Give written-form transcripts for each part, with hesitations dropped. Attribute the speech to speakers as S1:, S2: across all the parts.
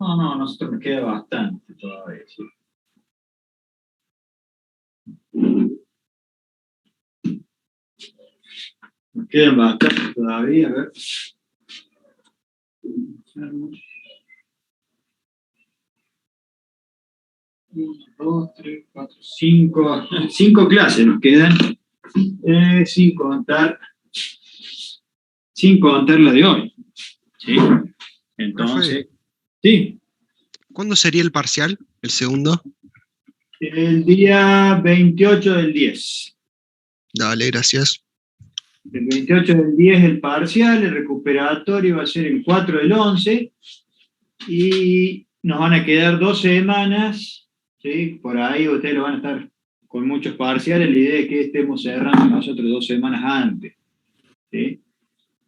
S1: No, no, nosotros nos queda bastante todavía, sí. Nos quedan bastante todavía, a ver. 1, 2, 3, 4, 5. 5 clases nos quedan. Sin contar la de hoy. ¿Sí? Entonces,
S2: Profe,
S1: sí.
S2: ¿cuándo sería el parcial, el segundo?
S1: El día 28 del 10.
S2: Dale, gracias.
S1: El 28 del 10 el parcial, el recuperatorio va a ser el 4 del 11 y nos van a quedar 2 semanas, ¿sí? Por ahí ustedes lo van a estar con muchos parciales, la idea es que estemos cerrando nosotros 2 semanas antes, ¿sí?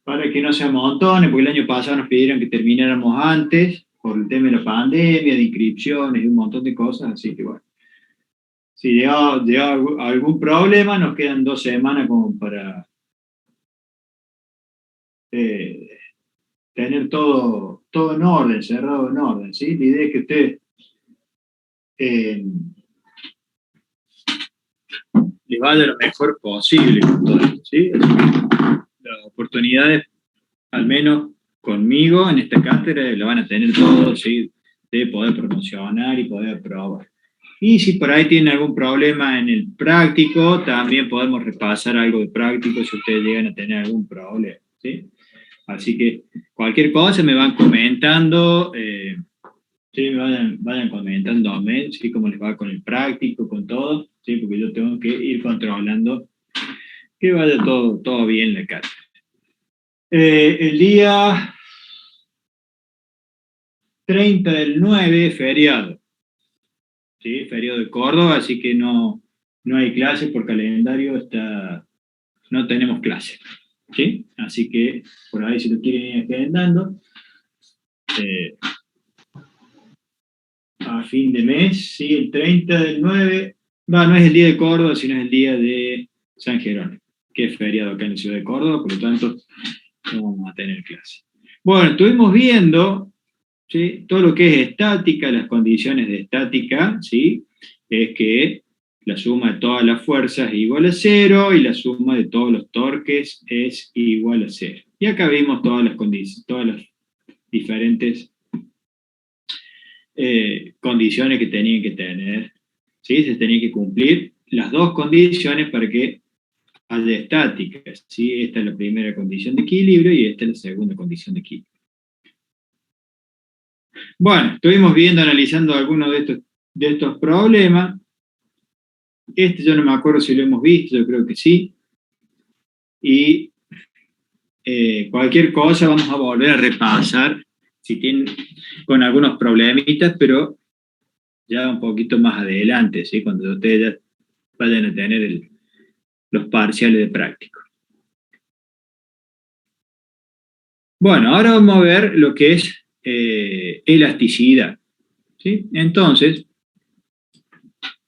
S1: Para que no se amontone, porque el año pasado nos pidieron que termináramos antes, por el tema de la pandemia, de inscripciones y un montón de cosas, así que bueno. Si llega algún problema, nos quedan 2 semanas como para eh, tener todo en orden, cerrado en orden, ¿sí? La idea es que ustedes les vaya lo mejor posible con todo esto, ¿sí? Las oportunidades, al menos conmigo, en esta cátedra, lo van a tener todos, ¿sí? De poder promocionar y poder aprobar. Y si por ahí tienen algún problema en el práctico, también podemos repasar algo de práctico si ustedes llegan a tener algún problema, ¿sí? Así que cualquier cosa me van comentando, sí, vayan comentándome, ¿sí? Cómo les va con el práctico, con todo, ¿sí? Porque yo tengo que ir controlando que vaya todo bien la casa. El día 30 del 9, feriado, ¿sí? Feriado de Córdoba, así que no hay clase por calendario, no tenemos clase, ¿sí? Así que por ahí si lo quieren ir agendando, eh, a fin de mes, ¿sí? El 30 del 9, no es el día de Córdoba, sino es el día de San Jerónimo, que es feriado acá en la ciudad de Córdoba, por lo tanto no vamos a tener clase. Bueno, estuvimos viendo, ¿sí? Todo lo que es estática, las condiciones de estática, ¿sí? Es que la suma de todas las fuerzas es igual a cero y la suma de todos los torques es igual a cero. Y acá vimos todas las condiciones, todas las diferentes condiciones que tenían que tener, ¿sí? Se tenían que cumplir las dos condiciones para que haya estática, ¿sí? Esta es la primera condición de equilibrio y esta es la segunda condición de equilibrio. Bueno, estuvimos viendo, analizando algunos de estos problemas. Este yo no me acuerdo si lo hemos visto, yo creo que sí. Y cualquier cosa vamos a volver a repasar, si tienen con algunos problemitas, pero ya un poquito más adelante, ¿sí? Cuando ustedes ya vayan a tener los parciales de práctico. Bueno, ahora vamos a ver lo que es elasticidad, ¿sí? Entonces,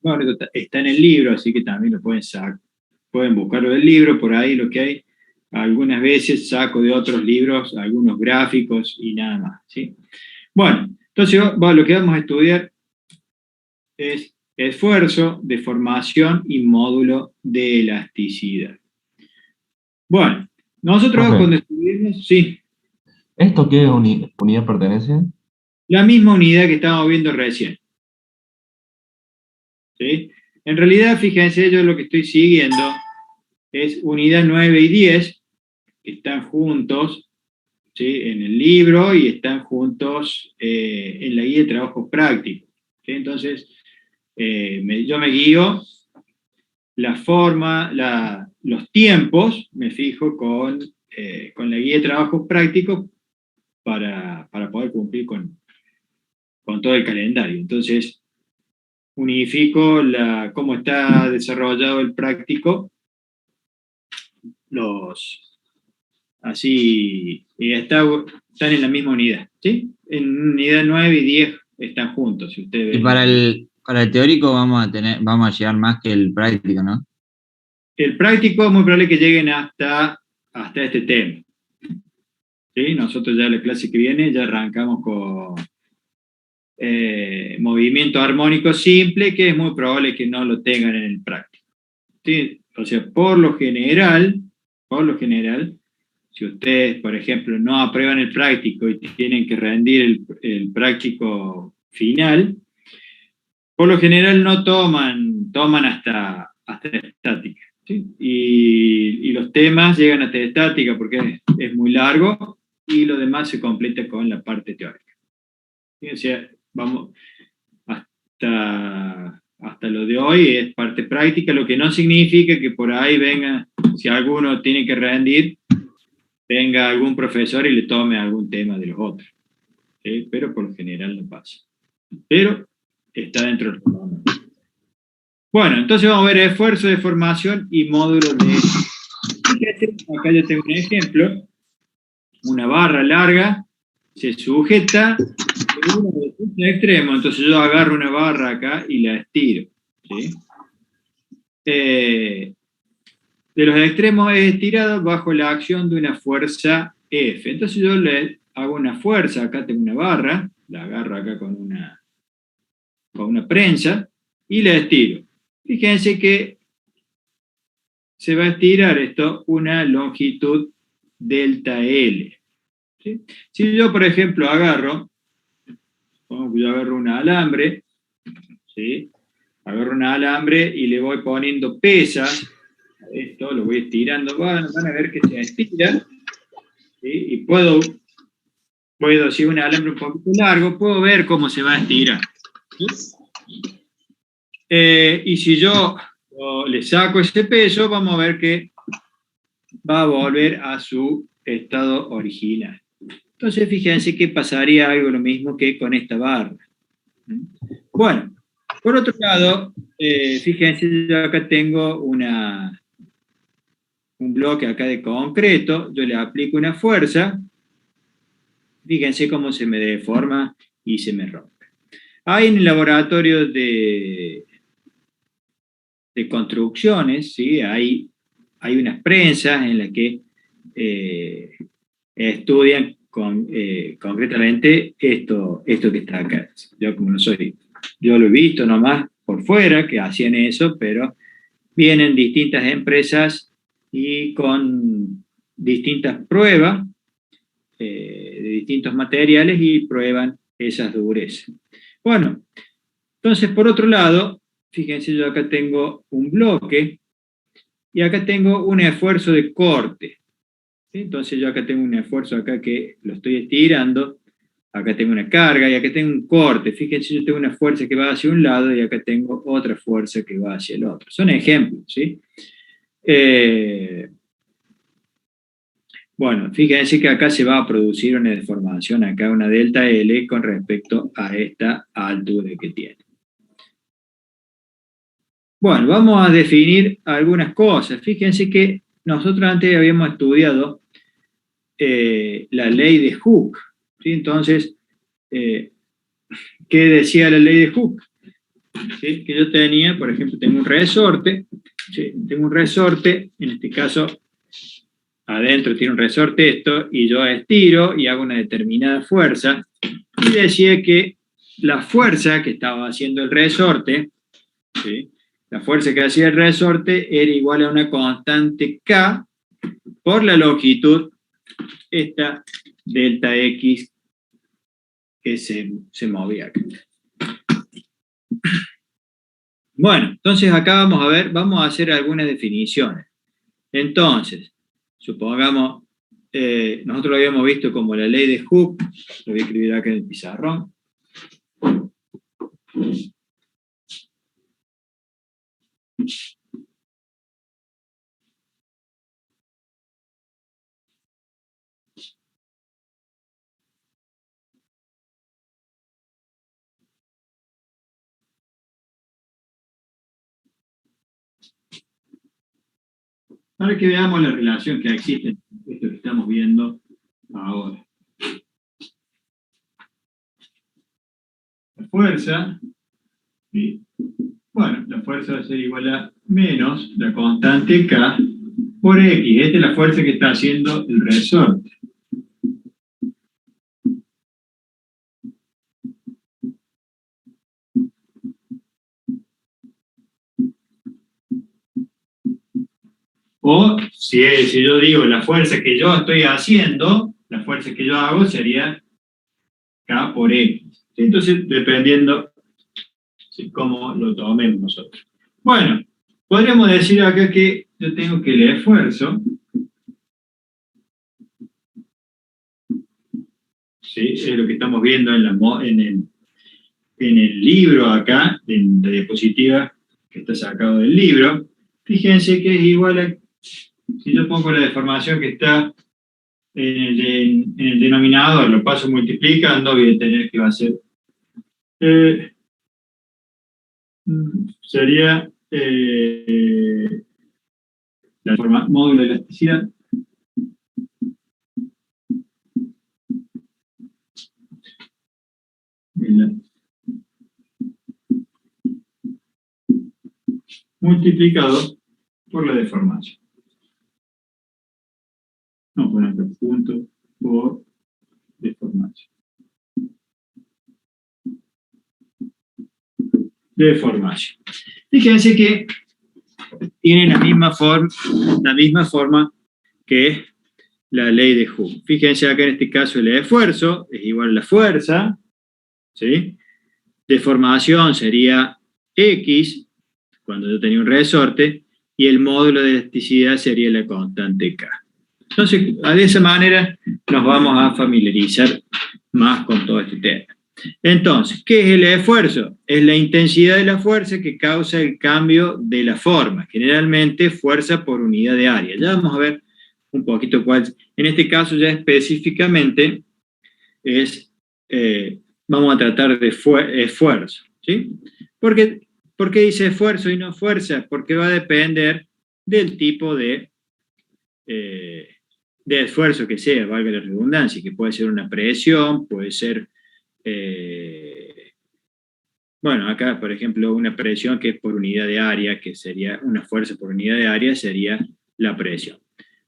S1: bueno, está en el libro, así que también lo pueden buscarlo del libro, por ahí lo que hay. Algunas veces saco de otros libros algunos gráficos y nada más, ¿sí? Bueno, entonces lo que vamos a estudiar es esfuerzo, deformación y módulo de elasticidad. Bueno, nosotros
S3: Profe,
S1: cuando estudiamos, sí,
S3: ¿esto qué unidad pertenece?
S1: la misma unidad que estábamos viendo recién, ¿sí? En realidad, fíjense, yo lo que estoy siguiendo es unidad 9 y 10, que están juntos, ¿sí? En el libro y están juntos en la guía de trabajos prácticos, ¿sí? Entonces, yo me guío la forma, los tiempos, me fijo con la guía de trabajos prácticos para poder cumplir con todo el calendario. Entonces, unifico cómo está desarrollado el práctico, así, están en la misma unidad, ¿sí? En unidad 9 y 10 están juntos, si ustedes
S4: Y
S1: ven.
S4: para el teórico vamos a llegar más que el práctico, ¿no?
S1: El práctico es muy probable que lleguen hasta este tema, ¿sí? Nosotros ya la clase que viene ya arrancamos movimiento armónico simple, que es muy probable que no lo tengan en el práctico. ¿Sí? O sea, por lo general, si ustedes, por ejemplo, no aprueban el práctico y tienen que rendir el práctico final, por lo general no toman hasta estática. ¿Sí? Y los temas llegan hasta estática porque es muy largo y lo demás se completa con la parte teórica. ¿Sí? O sea, vamos hasta lo de hoy es parte práctica, lo que no significa que por ahí venga, si alguno tiene que rendir, venga algún profesor y le tome algún tema de los otros. ¿Sí? Pero por lo general no pasa. Pero está dentro del programa. Bueno, entonces vamos a ver esfuerzo de formación y módulo de... Fíjate, acá yo tengo un ejemplo. Una barra larga se sujeta en uno de sus extremos, entonces yo agarro una barra acá y la estiro. ¿Sí? De los extremos es estirado bajo la acción de una fuerza F. Entonces yo le hago una fuerza, acá tengo una barra, la agarro acá con una prensa y la estiro. Fíjense que se va a estirar esto una longitud delta L. ¿Sí? Si yo, por ejemplo, agarro un alambre, ¿sí? Agarro un alambre y le voy poniendo pesas, esto lo voy estirando, van a ver que se estira, ¿sí? Y puedo, si es un alambre un poquito largo, puedo ver cómo se va a estirar. ¿Sí? Y si yo le saco ese peso, vamos a ver que va a volver a su estado original. Entonces, fíjense que pasaría algo lo mismo que con esta barra. Bueno, por otro lado, fíjense, yo acá tengo un bloque acá de concreto, yo le aplico una fuerza, fíjense cómo se me deforma y se me rompe. Hay en el laboratorio de construcciones, ¿sí? Hay unas prensas en las que estudian concretamente esto que está acá. Yo lo he visto nomás por fuera que hacían eso, pero vienen distintas empresas y con distintas pruebas de distintos materiales y prueban esas durezas. Bueno, entonces por otro lado, fíjense, yo acá tengo un bloque y acá tengo un esfuerzo de corte. ¿Sí? Entonces yo acá tengo un esfuerzo acá que lo estoy estirando, acá tengo una carga y acá tengo un corte. Fíjense, yo tengo una fuerza que va hacia un lado y acá tengo otra fuerza que va hacia el otro. Son ejemplos, ¿sí? Bueno, fíjense que acá se va a producir una deformación, acá una delta L con respecto a esta altura que tiene. Bueno, vamos a definir algunas cosas. Fíjense que nosotros antes habíamos estudiado la ley de Hooke. ¿Sí? Entonces, ¿qué decía la ley de Hooke? ¿Sí? Que yo tenía, por ejemplo, tengo un resorte, ¿sí? Tengo un resorte, en este caso, adentro tiene un resorte esto, y yo estiro y hago una determinada fuerza, y decía que la fuerza que estaba haciendo el resorte, ¿sí? La fuerza que hacía el resorte era igual a una constante K por la longitud, esta delta X que se movía acá. Bueno, entonces acá vamos a hacer algunas definiciones. Entonces, supongamos, nosotros lo habíamos visto como la ley de Hooke, lo voy a escribir acá en el pizarrón. Para que veamos la relación que existe entre esto que estamos viendo ahora. La fuerza, ¿sí? Bueno, la fuerza va a ser igual a menos la constante K por X. Esta es la fuerza que está haciendo el resorte. O si yo digo la fuerza que yo estoy haciendo, la fuerza que yo hago sería K por X. ¿Sí? Entonces, dependiendo cómo lo tomemos nosotros. Bueno, podríamos decir acá que yo tengo que el esfuerzo, ¿sí? Es lo que estamos viendo en el libro acá, en la diapositiva que está sacado del libro. Fíjense que es igual a, si yo pongo la deformación que está en el denominador, lo paso multiplicando, voy a tener que va a ser, sería la forma módulo de elasticidad. Multiplicado por la deformación. Vamos a poner acá punto por deformación. Deformación. Fíjense que tienen la misma forma que la ley de Hooke. Fíjense acá en este caso el esfuerzo es igual a la fuerza, ¿sí? Deformación sería X, cuando yo tenía un resorte, y el módulo de elasticidad sería la constante K. Entonces, de esa manera nos vamos a familiarizar más con todo este tema. Entonces, ¿qué es el esfuerzo? Es la intensidad de la fuerza que causa el cambio de la forma, generalmente fuerza por unidad de área. Ya vamos a ver un poquito cuál. En este caso ya específicamente vamos a tratar de esfuerzo, ¿sí? ¿Por qué dice esfuerzo y no fuerza? Porque va a depender del tipo de esfuerzo que sea, valga la redundancia, que puede ser una presión, puede ser, bueno, acá por ejemplo una presión que es por unidad de área, que sería una fuerza por unidad de área, sería la presión.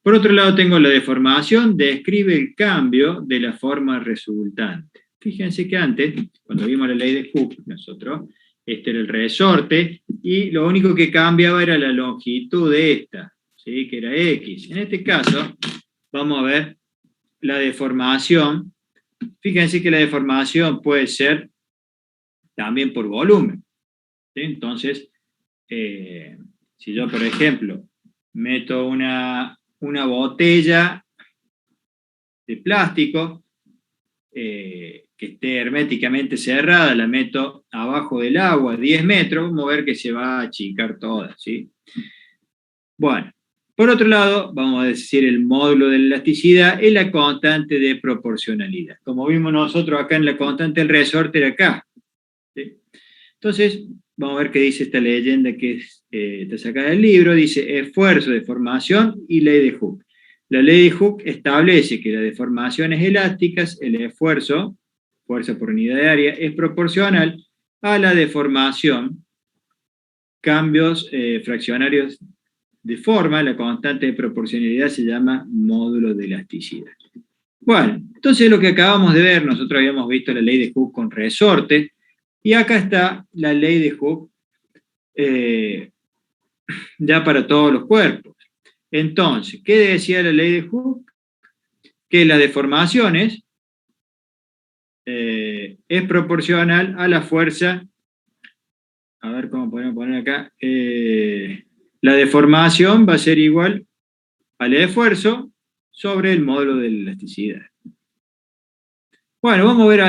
S1: Por otro lado tengo la deformación, describe el cambio de la forma resultante. Fíjense que antes, cuando vimos la ley de Hooke, nosotros, este era el resorte, y lo único que cambiaba era la longitud de esta, ¿sí? Que era X. En este caso, vamos a ver la deformación. Fíjense que la deformación puede ser también por volumen, ¿sí? Entonces, si yo, por ejemplo, meto una botella de plástico que esté herméticamente cerrada, la meto abajo del agua, 10 metros, vamos a ver que se va a achicar toda, ¿sí? Bueno, por otro lado, vamos a decir el módulo de la elasticidad es la constante de proporcionalidad. Como vimos nosotros acá en la constante del resorte era acá, ¿sí? Entonces, vamos a ver qué dice esta leyenda que está sacada del libro. Dice esfuerzo, deformación y ley de Hooke. La ley de Hooke establece que las deformaciones elásticas, el esfuerzo, fuerza por unidad de área, es proporcional a la deformación, cambios fraccionarios de forma, la constante de proporcionalidad se llama módulo de elasticidad. Bueno, entonces lo que acabamos de ver, nosotros habíamos visto la ley de Hooke con resorte, y acá está la ley de Hooke ya para todos los cuerpos. Entonces, ¿qué decía la ley de Hooke? Que las deformaciones es proporcional a la fuerza, a ver cómo podemos poner acá, la deformación va a ser igual al esfuerzo sobre el módulo de la elasticidad. Bueno, vamos a ver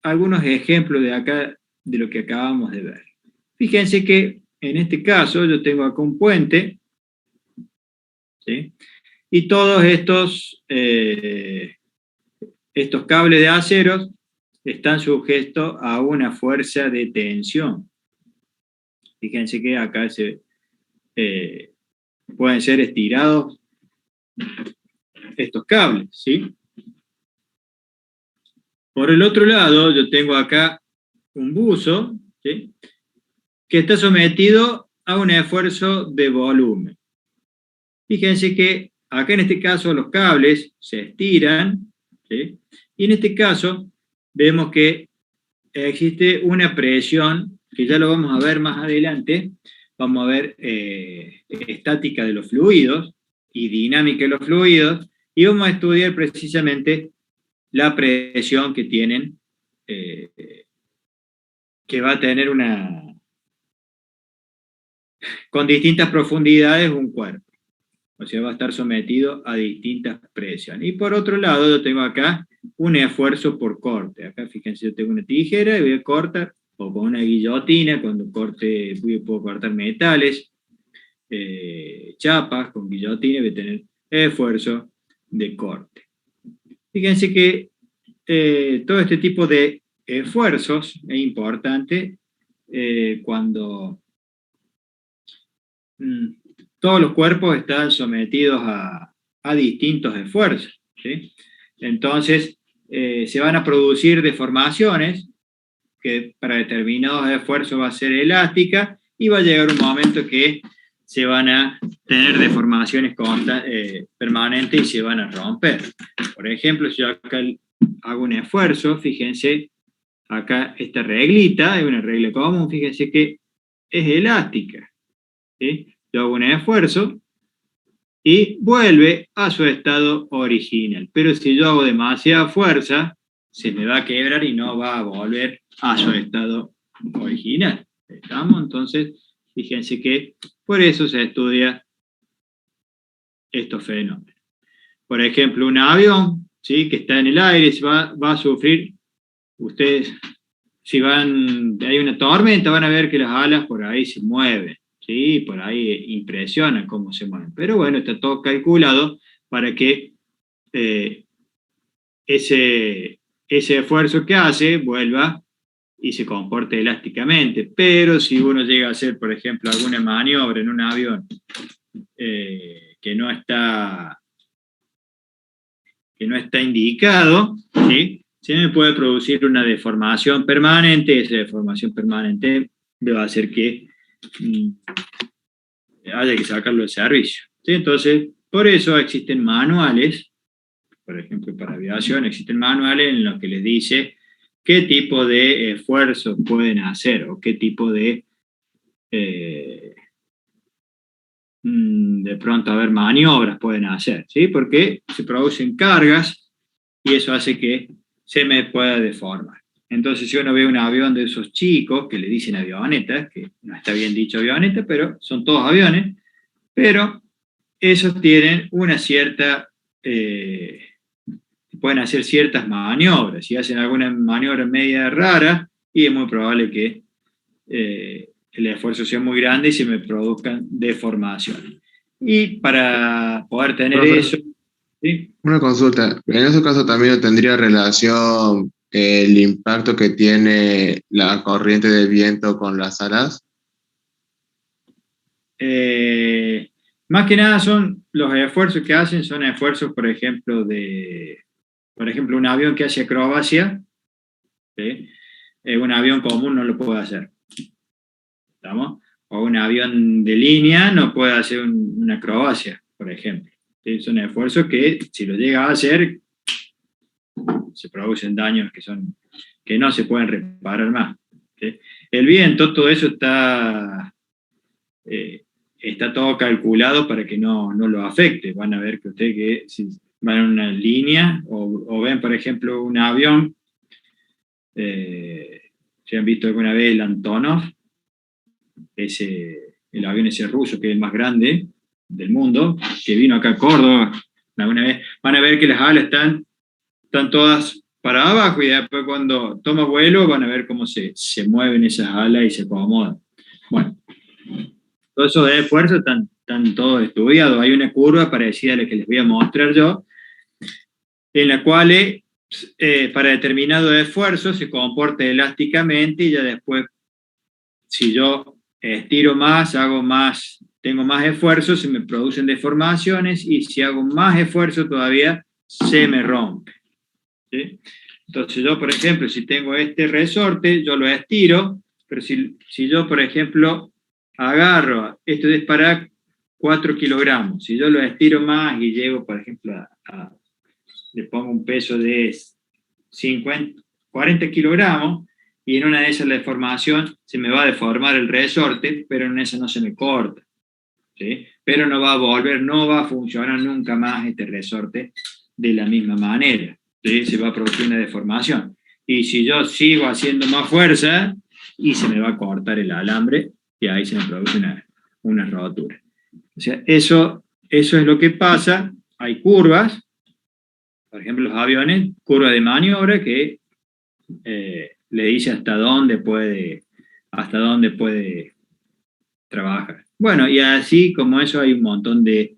S1: algunos ejemplos de acá, de lo que acabamos de ver. Fíjense que en este caso yo tengo acá un puente, ¿sí? Y todos estos cables de acero están sujetos a una fuerza de tensión. Fíjense que acá pueden ser estirados estos cables, ¿sí? Por el otro lado, yo tengo acá un buzo, ¿sí? Que está sometido a un esfuerzo de volumen. Fíjense que acá en este caso los cables se estiran, ¿sí? Y en este caso vemos que existe una presión, que ya lo vamos a ver más adelante, vamos a ver estática de los fluidos y dinámica de los fluidos, y vamos a estudiar precisamente la presión que tienen, que va a tener con distintas profundidades un cuerpo. O sea, va a estar sometido a distintas presiones. Y por otro lado, yo tengo acá un esfuerzo por corte. Acá, fíjense, yo tengo una tijera y voy a cortar, o con una guillotina, cuando corte, puedo cortar metales, chapas, con guillotina, voy a tener esfuerzo de corte. Fíjense que todo este tipo de esfuerzos es importante cuando todos los cuerpos están sometidos a distintos esfuerzos, ¿sí? Entonces, se van a producir deformaciones que para determinados esfuerzos va a ser elástica y va a llegar un momento que se van a tener deformaciones permanentes y se van a romper. Por ejemplo, si yo acá hago un esfuerzo, fíjense, acá esta reglita, es una regla común, fíjense que es elástica, ¿sí? Yo hago un esfuerzo y vuelve a su estado original. Pero si yo hago demasiada fuerza, se me va a quebrar y no va a volver a su estado original. ¿Estamos? Entonces, fíjense que por eso se estudia estos fenómenos. Por ejemplo, un avión, ¿sí?, que está en el aire, va a sufrir, ustedes, si hay una tormenta, van a ver que las alas por ahí se mueven. Sí, por ahí impresiona cómo se mueven. Pero bueno, está todo calculado para que ese esfuerzo que hace vuelva y se comporte elásticamente. Pero si uno llega a hacer, por ejemplo, alguna maniobra en un avión que no está indicado, ¿sí?, se me puede producir una deformación permanente. Esa deformación permanente va a hacer que haya que sacarlo del servicio, ¿sí? Entonces, por eso existen manuales, por ejemplo, para aviación, existen manuales en los que les dice qué tipo de esfuerzos pueden hacer o qué tipo de pronto, maniobras pueden hacer, ¿sí? Porque se producen cargas y eso hace que se me pueda deformar. Entonces, si uno ve un avión de esos chicos, que le dicen avionetas, que no está bien dicho avioneta, pero son todos aviones, pero esos tienen una cierta, pueden hacer ciertas maniobras, si hacen alguna maniobra media rara, y es muy probable que el esfuerzo sea muy grande y se me produzcan deformaciones. Y para poder tener eso... ¿sí?
S5: Una consulta, en ese caso también no tendría relación el impacto que tiene la corriente de viento con las alas.
S1: Más que nada son los esfuerzos que hacen, son esfuerzos, por ejemplo, un avión que hace acrobacia, ¿sí? Un avión común no lo puede hacer, ¿estamos? O un avión de línea no puede hacer una acrobacia, por ejemplo. ¿Sí? Son esfuerzos que, si lo llega a hacer, se producen daños que no se pueden reparar más, ¿sí? El viento, todo eso está todo calculado para que no lo afecte. Van a ver que ustedes que si van en una línea o ven, por ejemplo, un avión, si han visto alguna vez el Antonov, el avión ese ruso que es el más grande del mundo, que vino acá a Córdoba alguna vez, van a ver que las alas están todas para abajo y después cuando toma vuelo van a ver cómo se mueven esas alas y se acomodan. Bueno, todos esos esfuerzos están todos estudiados. Hay una curva parecida a la que les voy a mostrar yo, en la cual para determinado esfuerzo se comporta elásticamente y ya después, si yo estiro más, tengo más esfuerzo, se me producen deformaciones y si hago más esfuerzo todavía se me rompe, ¿sí? Entonces yo, por ejemplo, si tengo este resorte, yo lo estiro, pero si yo, por ejemplo, agarro, esto es para 4 kilogramos, si yo lo estiro más y llego, por ejemplo, le pongo un peso de 40 kilogramos y en una de esas la deformación se me va a deformar el resorte, pero en esa no se me corta, ¿sí? Pero no va a volver, no va a funcionar nunca más este resorte de la misma manera, ¿sí? Se va a producir una deformación. Y si yo sigo haciendo más fuerza, y se me va a cortar el alambre, y ahí se me produce una rotura. O sea, eso es lo que pasa. Hay curvas, por ejemplo, los aviones, curva de maniobra que le dice hasta dónde puede trabajar. Bueno, y así como eso hay un montón de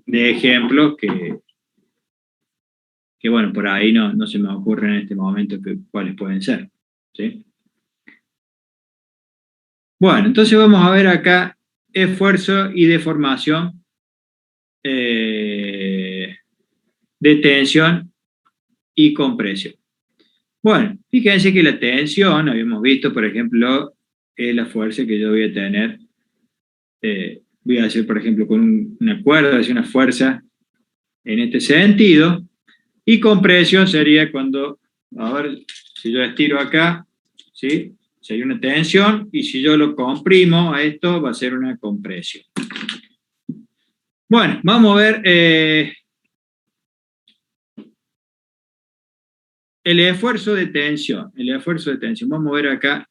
S1: ejemplos que bueno, por ahí no se me ocurren en este momento cuáles pueden ser, ¿sí? Bueno, entonces vamos a ver acá esfuerzo y deformación de tensión y compresión. Bueno, fíjense que la tensión, habíamos visto, por ejemplo, es la fuerza que yo voy a tener. Voy a hacer, por ejemplo, con una cuerda, hacer una fuerza en este sentido. Y compresión sería cuando, a ver, si yo estiro acá, ¿sí? Sería una tensión, y si yo lo comprimo a esto, va a ser una compresión. Bueno, vamos a ver el esfuerzo de tensión. El esfuerzo de tensión. Vamos a ver acá,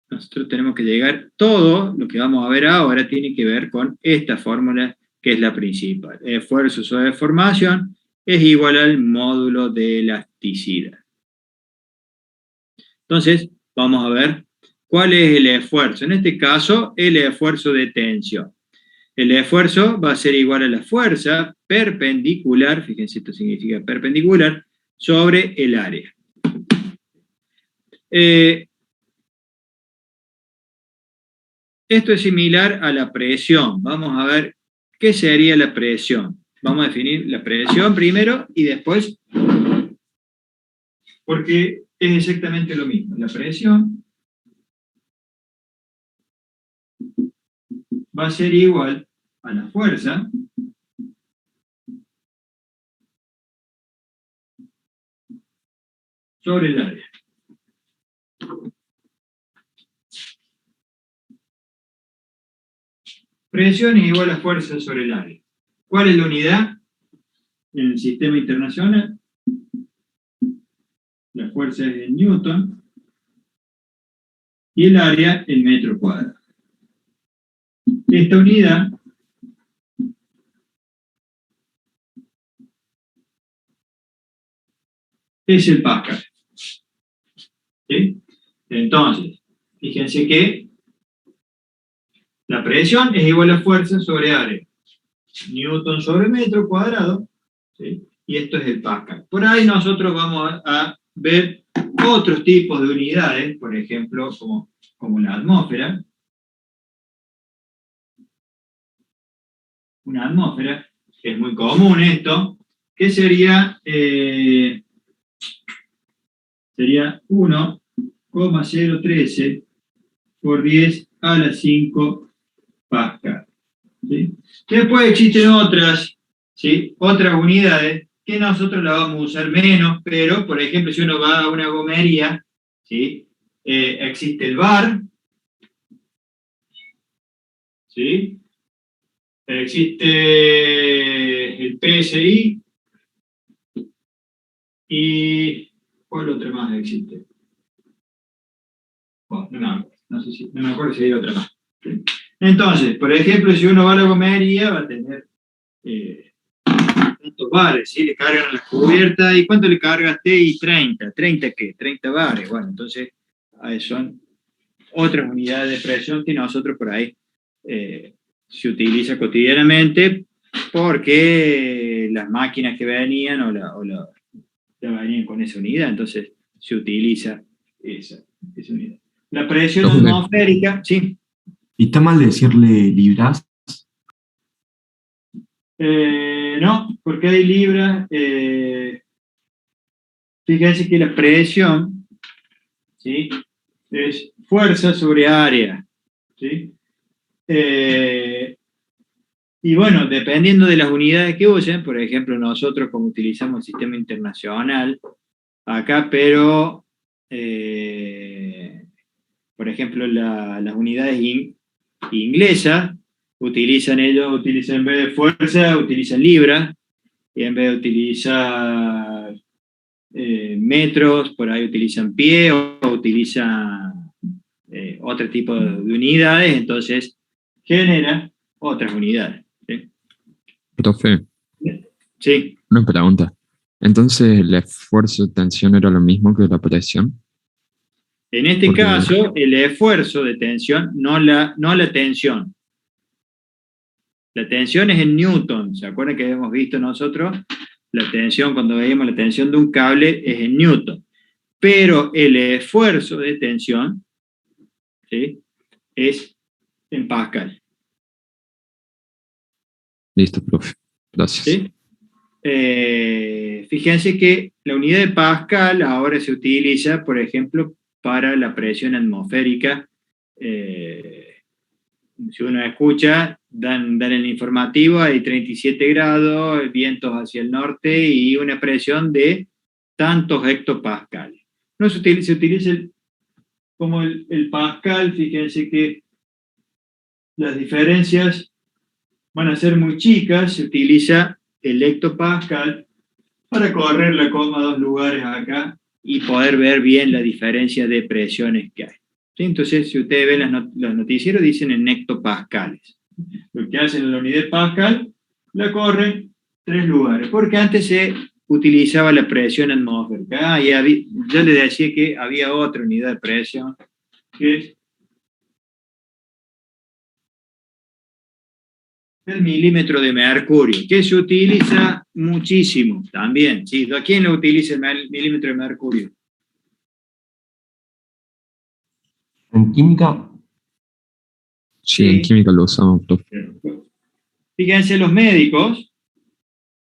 S1: nosotros tenemos que llegar, todo lo que vamos a ver ahora tiene que ver con esta fórmula que es la principal. Esfuerzo sobre deformación es igual al módulo de elasticidad. Entonces, vamos a ver cuál es el esfuerzo. En este caso, el esfuerzo de tensión. El esfuerzo va a ser igual a la fuerza perpendicular, fíjense, esto significa perpendicular, sobre el área. Esto es similar a la presión. Vamos a ver qué sería la presión. Vamos a definir la presión primero y después, porque es exactamente lo mismo. La presión va a ser igual a la fuerza sobre el área. Presión es igual a fuerza sobre el área. ¿Cuál es la unidad en el sistema internacional? La fuerza es en Newton y el área en metro cuadrado. Esta unidad es el Pascal. ¿Sí? Entonces, fíjense que la presión es igual a fuerza sobre área. Newton sobre metro cuadrado, ¿sí? Y esto es el Pascal. Por ahí nosotros vamos a ver otros tipos de unidades, por ejemplo, como la atmósfera. Una atmósfera, que es muy común esto, que sería 1,013 por 10 a la 5 Pascal. ¿Sí? Después existen otras, ¿sí? Otras unidades que nosotros las vamos a usar menos, pero, por ejemplo, si uno va a una gomería, ¿sí? Existe el bar, ¿sí? Existe el PSI, y ¿cuál otra más existe? Bueno, no me acuerdo si hay otra más. ¿Sí? Entonces, por ejemplo, si uno va a la gomería, va a tener tantos bares, ¿sí? Le cargan las cubiertas, ¿y cuánto le cargas? Y 30. ¿30 qué? 30 bares. Bueno, entonces, son otras unidades de presión que nosotros por ahí se utiliza cotidianamente, porque las máquinas que venían ya venían con esa unidad, entonces se utiliza esa unidad. La presión atmosférica, ¿sí?
S3: ¿Y está mal decirle libras?
S1: No, porque hay libras. Fíjense que la presión, ¿sí? Es fuerza sobre área, ¿sí? Y bueno, dependiendo de las unidades que usen, por ejemplo, nosotros como utilizamos el sistema internacional, acá, pero, por ejemplo, las unidades inglesas utilizan en vez de fuerza, utilizan libras, y en vez de utilizar metros, por ahí utilizan pie o utilizan otro tipo de unidades, entonces genera otras unidades. ¿Sí?
S6: Profe,
S1: Sí.
S6: una pregunta. Entonces, ¿el esfuerzo de tensión era lo mismo que la presión?
S1: En este
S6: Porque-
S1: caso, el esfuerzo de tensión, no la tensión. La tensión es en Newton. ¿Se acuerdan que habíamos visto nosotros? La tensión, cuando veíamos la tensión de un cable, es en Newton. Pero el esfuerzo de tensión, ¿sí?, es en Pascal.
S6: Listo, profe. Gracias.
S1: ¿Sí? Fíjense que la unidad de Pascal ahora se utiliza, por ejemplo, para la presión atmosférica. Si uno escucha, dan el informativo, hay 37 grados, vientos hacia el norte y una presión de tantos hectopascales. No se utiliza como el Pascal, fíjense que las diferencias van a ser muy chicas, se utiliza el hectopascal para correr la coma 2 lugares acá y poder ver bien la diferencia de presiones que hay. ¿Sí? Entonces, si ustedes ven los noticieros, dicen en hectopascales. Lo que hacen en la unidad Pascal, la corren 3 lugares, porque antes se utilizaba la presión atmosférica. Yo les decía que había otra unidad de presión, que es el milímetro de mercurio, que se utiliza muchísimo también. ¿Sí? ¿Quién lo utiliza el milímetro de mercurio?
S3: En química,
S6: Sí, en química lo usamos, profe.
S1: Fíjense los médicos,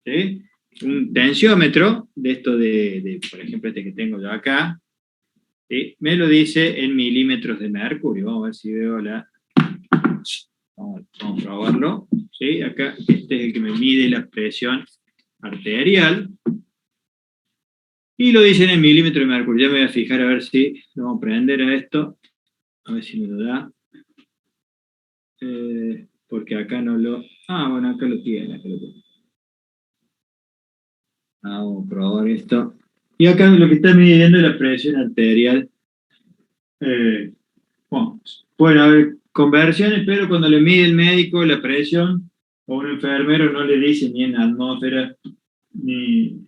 S1: ¿sí?, un tensiómetro, de esto por ejemplo, este que tengo yo acá, ¿sí?, me lo dice en milímetros de mercurio. Vamos a ver si veo Vamos a probarlo. ¿Sí? Acá, este es el que me mide la presión arterial. Y lo dicen en milímetros de mercurio. Ya me voy a fijar a ver si lo vamos a prender a esto. A ver si me lo da. Porque acá no lo... bueno, acá lo tiene. Vamos a probar esto. Y acá lo que está midiendo es la presión arterial. Pueden haber conversiones, pero cuando le mide el médico la presión, o un enfermero, no le dice ni en atmósfera ni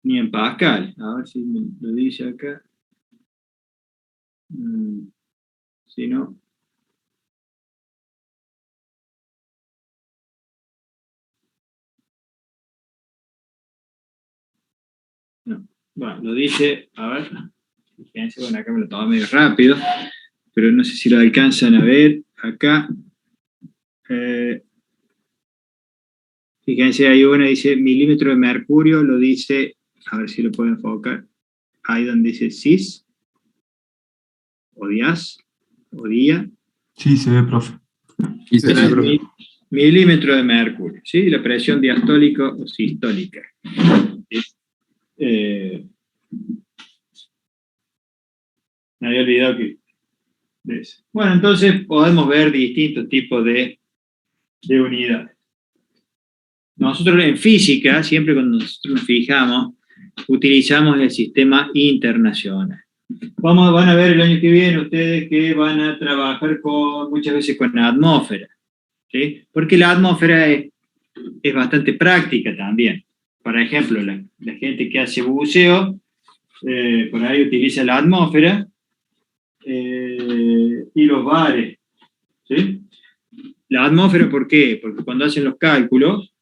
S1: en Pascal. A ver si me lo dice acá. Si no. No. Bueno, lo dice, a ver. Fíjense, bueno, acá me lo tomé medio rápido, pero no sé si lo alcanzan a ver. Acá. Fíjense, hay una, dice milímetro de mercurio, lo dice, a ver si lo puedo enfocar. Ahí donde dice cis, o dias, o día.
S3: sí se ve, profe.
S6: Y se
S5: Sí,
S6: ve,
S5: profe.
S1: Milímetro de mercurio, ¿sí? La presión diastólica o sistólica. Me había olvidado que... Bueno, entonces podemos ver distintos tipos de unidades. Nosotros en física, siempre cuando nosotros nos fijamos, utilizamos el sistema internacional. Van a ver el año que viene ustedes que van a trabajar muchas veces con la atmósfera, ¿sí? Porque la atmósfera es bastante práctica también. Por ejemplo, la gente que hace buceo, por ahí utiliza la atmósfera y los bares, ¿sí? La atmósfera, ¿por qué? Porque cuando hacen los cálculos,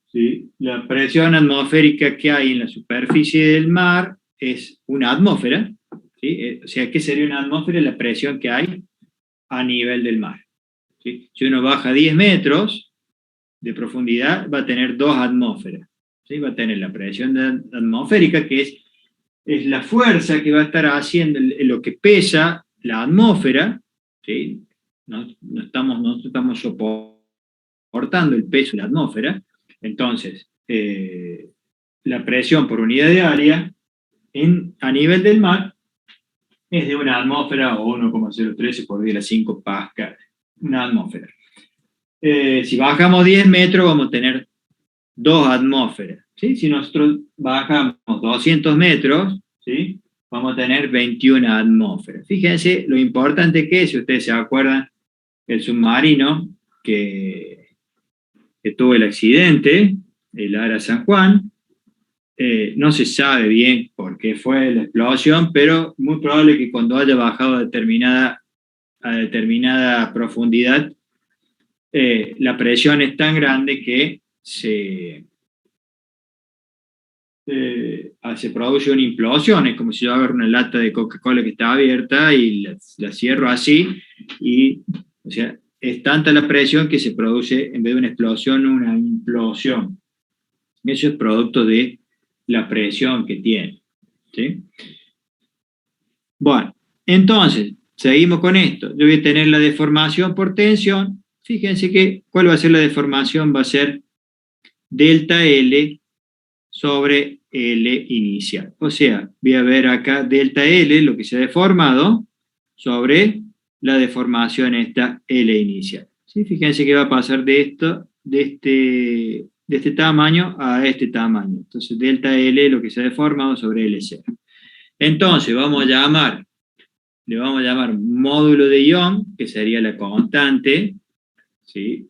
S1: ¿sí?, la presión atmosférica que hay en la superficie del mar es una atmósfera, ¿sí? O sea, ¿qué sería una atmósfera? La presión que hay a nivel del mar, ¿sí? Si uno baja 10 metros de profundidad, va a tener 2 atmósferas, ¿sí? Va a tener la presión atmosférica, que es la fuerza que va a estar haciendo lo que pesa la atmósfera, ¿sí? Nosotros estamos soportando el peso de la atmósfera. Entonces, la presión por unidad de área a nivel del mar es de una atmósfera o 1,013 por 10 a la 5 pascal, una atmósfera. Si bajamos 10 metros vamos a tener 2 atmósferas, ¿sí? Si nosotros bajamos 200 metros, ¿sí? Vamos a tener 21 atmósferas. Fíjense lo importante que es, si ustedes se acuerdan, el submarino que tuvo el accidente, el Ara San Juan, no se sabe bien por qué fue la explosión, pero muy probable que cuando haya bajado a determinada profundidad, la presión es tan grande que se produce una implosión. Es como si yo agarro una lata de Coca-Cola que está abierta y la cierro así, y, o sea, es tanta la presión que se produce, en vez de una explosión, una implosión. Eso es producto de la presión que tiene, ¿sí? Bueno, entonces, seguimos con esto. Yo voy a tener la deformación por tensión. Fíjense que, ¿cuál va a ser la deformación? Va a ser delta L sobre L inicial. O sea, voy a ver acá delta L, lo que se ha deformado, sobre la deformación esta L inicial. ¿Sí? Fíjense que va a pasar de este tamaño a este tamaño. Entonces, delta L, lo que se ha deformado sobre L0. Entonces, le vamos a llamar módulo de Young, que sería la constante, ¿sí?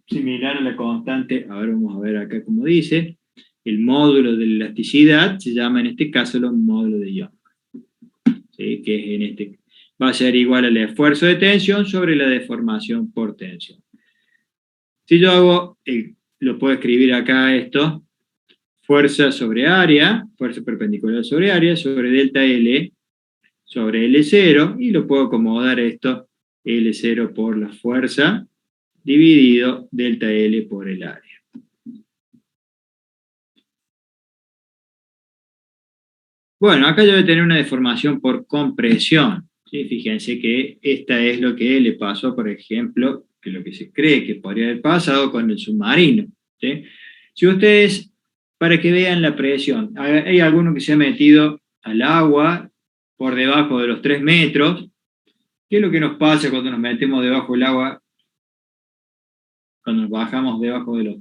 S1: Similar a la constante, ahora vamos a ver acá cómo dice, el módulo de la elasticidad se llama en este caso el módulo de Young, ¿sí? Que es va a ser igual al esfuerzo de tensión sobre la deformación por tensión. Si yo hago, lo puedo escribir acá esto, fuerza sobre área, fuerza perpendicular sobre área, sobre delta L, sobre L0, y lo puedo acomodar esto, L0 por la fuerza, dividido delta L por el área. Bueno, acá yo voy a tener una deformación por compresión, ¿sí? Fíjense que esta es lo que le pasó, por ejemplo, que lo que se cree que podría haber pasado con el submarino, ¿sí? Si ustedes, para que vean la presión, hay alguno que se ha metido al agua por debajo de los 3 metros. ¿Qué es lo que nos pasa cuando nos metemos debajo del agua? Cuando nos bajamos debajo de los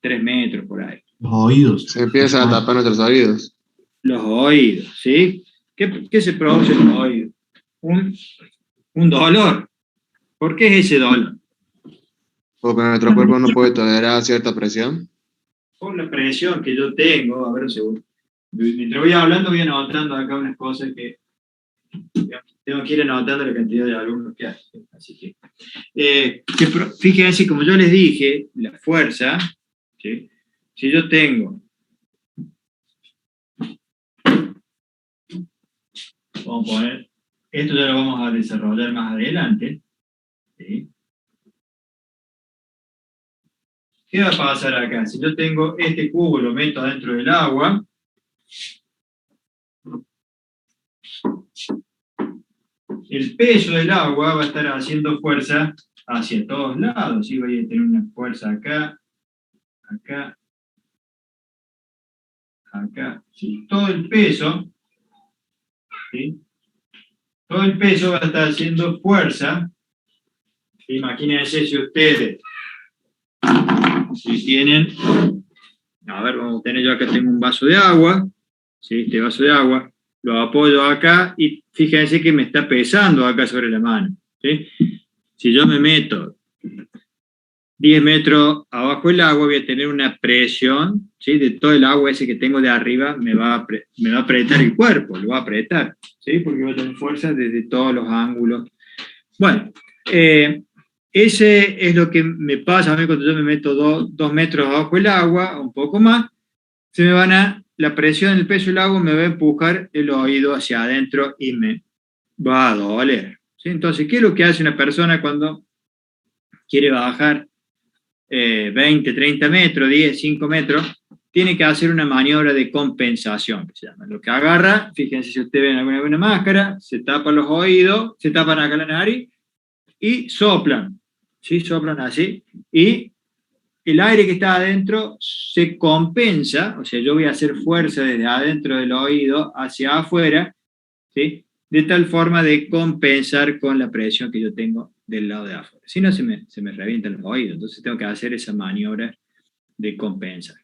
S1: 3 metros por ahí.
S3: Los oídos.
S5: Se empiezan a tapar nuestros oídos.
S1: Los oídos, ¿sí? ¿Qué se produce en los oídos? Un dolor. ¿Por qué es ese dolor?
S5: Porque nuestro cuerpo no puede tolerar cierta presión.
S1: Por la presión que yo tengo. A ver un segundo. Mientras voy hablando, voy anotando acá unas cosas que tengo que ir anotando la cantidad de alumnos que hay. Así que fíjense, como yo les dije, la fuerza, ¿sí? Si yo tengo, vamos a poner, esto ya lo vamos a desarrollar más adelante, ¿sí? ¿Qué va a pasar acá? Si yo tengo este cubo, lo meto adentro del agua, el peso del agua va a estar haciendo fuerza hacia todos lados, ¿sí? Voy a tener una fuerza acá, acá, acá, ¿sí? Todo el peso, ¿sí? Todo el peso va a estar haciendo fuerza. Imagínense si ustedes, si tienen, a ver, vamos a tener, yo acá tengo un vaso de agua, ¿sí? Este vaso de agua, lo apoyo acá y fíjense que me está pesando acá sobre la mano, ¿sí? Si yo me meto 10 metros abajo del agua, voy a tener una presión, ¿sí? De todo el agua ese que tengo de arriba, me va a apretar el cuerpo, lo va a apretar, ¿sí? Porque va a tener fuerza desde todos los ángulos. Bueno, ese es lo que me pasa a mí cuando yo me meto 2 metros abajo del agua, un poco más, la presión del peso del agua me va a empujar el oído hacia adentro y me va a doler, ¿sí? Entonces, ¿qué es lo que hace una persona cuando quiere bajar 20, 30 metros, 10, 5 metros? Tiene que hacer una maniobra de compensación, que se llama. Lo que agarra, fíjense si ustedes ven alguna máscara, se tapan los oídos, se tapan acá la nariz y soplan, ¿sí? Soplan así, y el aire que está adentro se compensa, o sea, yo voy a hacer fuerza desde adentro del oído hacia afuera, ¿sí? De tal forma de compensar con la presión que yo tengo del lado de afuera. Si no, se me revientan los oídos, entonces tengo que hacer esa maniobra de compensar.